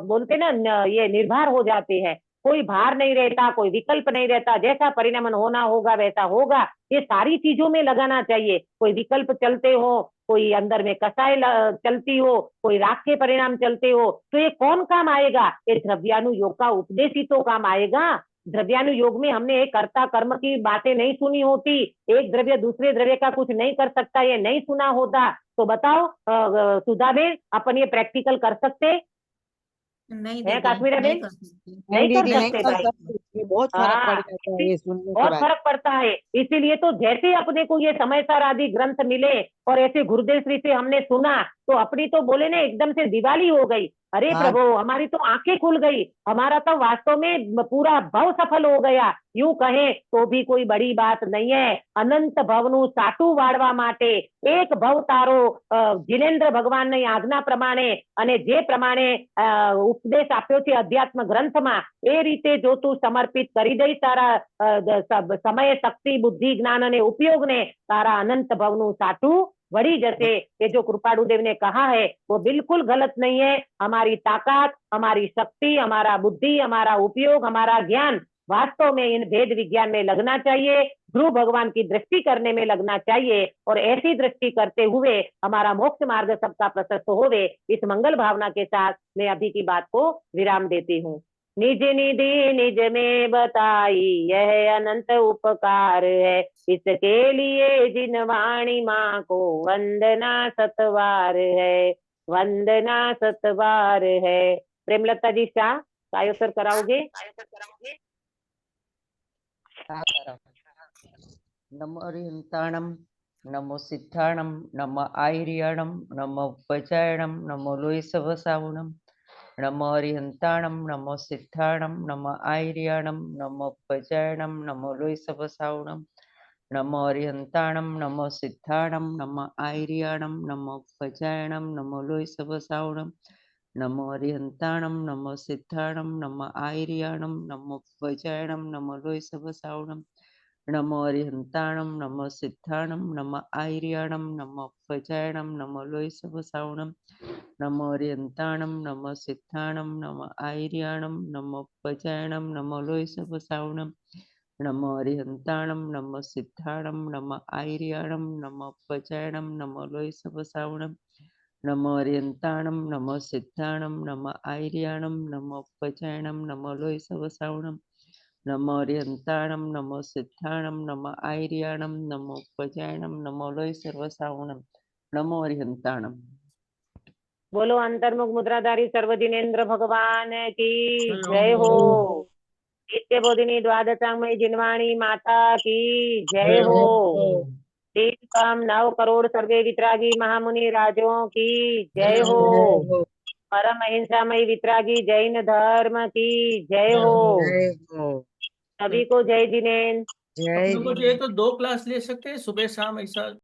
बोलते ना ये निर्भर हो जाते हैं। कोई भार नहीं रहता, कोई विकल्प नहीं रहता, जैसा परिणमन होना होगा वैसा होगा। ये सारी चीजों में लगाना चाहिए। कोई विकल्प चलते हो, कोई अंदर में कसाय चलती हो, कोई राग के परिणाम चलते हो, तो ये कौन काम आएगा? ये द्रव्यानुयोग का उपदेश ही तो काम आएगा। द्रव्यानुयोग में हमने एक कर्ता कर्म की बातें नहीं सुनी होती, एक द्रव्य दूसरे द्रव्य का कुछ नहीं कर सकता, ये नहीं सुना होता। तो बताओ सुधाबेन, अपन ये प्रैक्टिकल कर सकते नहीं है? दीदी, काश्मीरा नहीं बेन कर सकती। नहीं कर दीदी नहीं सकते कर भाई। सकती, बहुत फर्क हाँ, पड़ जाता है ये सुनने के बहुत बाद। फर्क पड़ता है। इसीलिए तो जैसे अपने को ये समयसार आदि ग्रंथ मिले और ऐसे गुरुदेव श्री से हमने सुना तो अपनी तो बोले ना एकदम से दिवाली हो गई। अरे हाँ। प्रभु, हमारी तो आंखें खुल गई, हमारा तो वास्तव में पूरा भव सफल हो गया। यूं कहें तो भी कोई बड़ी बात नहीं है। अनंत भवनु साटू वाड़वा माटे एक भव तारो जिनेन्द्र भगवान ने આજ્ઞા પ્રમાણે અને જે પ્રમાણે ઉપદેશ આપ્યો છે અધ્યાત્મ ગ્રંથમાં એ રીતે જો તું સમર્પિત કરી દઈ તારા સમય શક્તિ બુદ્ધિ જ્ઞાન અને ઉપયોગને, તારા અનંત ભવનું સાટું वड़ी जैसे ये जो कृपाणु देव ने कहा है वो बिल्कुल गलत नहीं है। हमारी ताकत, हमारी शक्ति, हमारा बुद्धि, हमारा उपयोग, हमारा ज्ञान वास्तव में इन भेद विज्ञान में लगना चाहिए। ध्रुव भगवान की दृष्टि करने में लगना चाहिए और ऐसी दृष्टि करते हुए हमारा मोक्ष मार्ग सबका प्रशस्त होवे। इस मंगल भावना के साथ मैं अभी की बात को विराम देती हूँ। निज निधि निज में बताई यह अनंत उपकार है, इसके लिए जिन वाणी माँ को वंदना सतवार है, वंदना सतवार है। प्रेमलता जी शाह कायोत्तर कराओगे? नमो अरिहंताणम, नमो सिद्धाणम, नमो आयरियाणम, नमो उपचायणम, नमो लोयसवसावणम, नमो अरिहंताणम, नमो सिद्धाणम, नमो आयरियाणम, नमो उपचायणम, नमो लोयसवसावणम, नमो अरिहंताणम, नमो सिद्धाणम, नमो आयरियाणम, नमो उपचायणम, नमो लोयसवसावणम, नमो अरिहंताणम, नमो सिद्धाणम, नमो आयरियाणम, नमो उपचायणम, नमो लोयसवसावणम, नमो अरिहंताणम, नमो सिद्धाणम, नमो आयरियाणम, नमो उपचायणम, नमो लोयसवसावणम, नमो अरिहंताणम, नमो सिद्धाणम, नमो आयरियाणम, नमो उपचायणम, नमो लोयसवसावणम, नमो अरिहंताणम, नमो सिद्धाणम, नमो आयरियाणम, नमो उपचायणम, नमो लोयसवसावणम, नमो अरिहंताणम, नमो सिद्धाणम, नमो आयरियाणम, नमो उपचायणम, नमो लोयसवसावणम, नमो अरिहंताणम, नमो सिद्धाणम, नमो आयरियाणम, नमो उपचायणम, नमो लोयसवसावणम, नमो अरिहंताणम। बोलो अंतर्मुख मुद्राधारी सर्व जिनेन्द्र भगवान की जय हो। नित्य बोधिनी द्वादशांगमयी जिनवाणी माता की जय हो। 9 करोड़ सर्वे वितरागी महामुनि राजों की जय हो। परम अहिंसामयी वितरागी जैन धर्म की जय हो। सभी को जय जिनेन्द्र। जय अपने को चाहिए तो 2 क्लास ले सकते हैं, सुबह शाम ऐसा।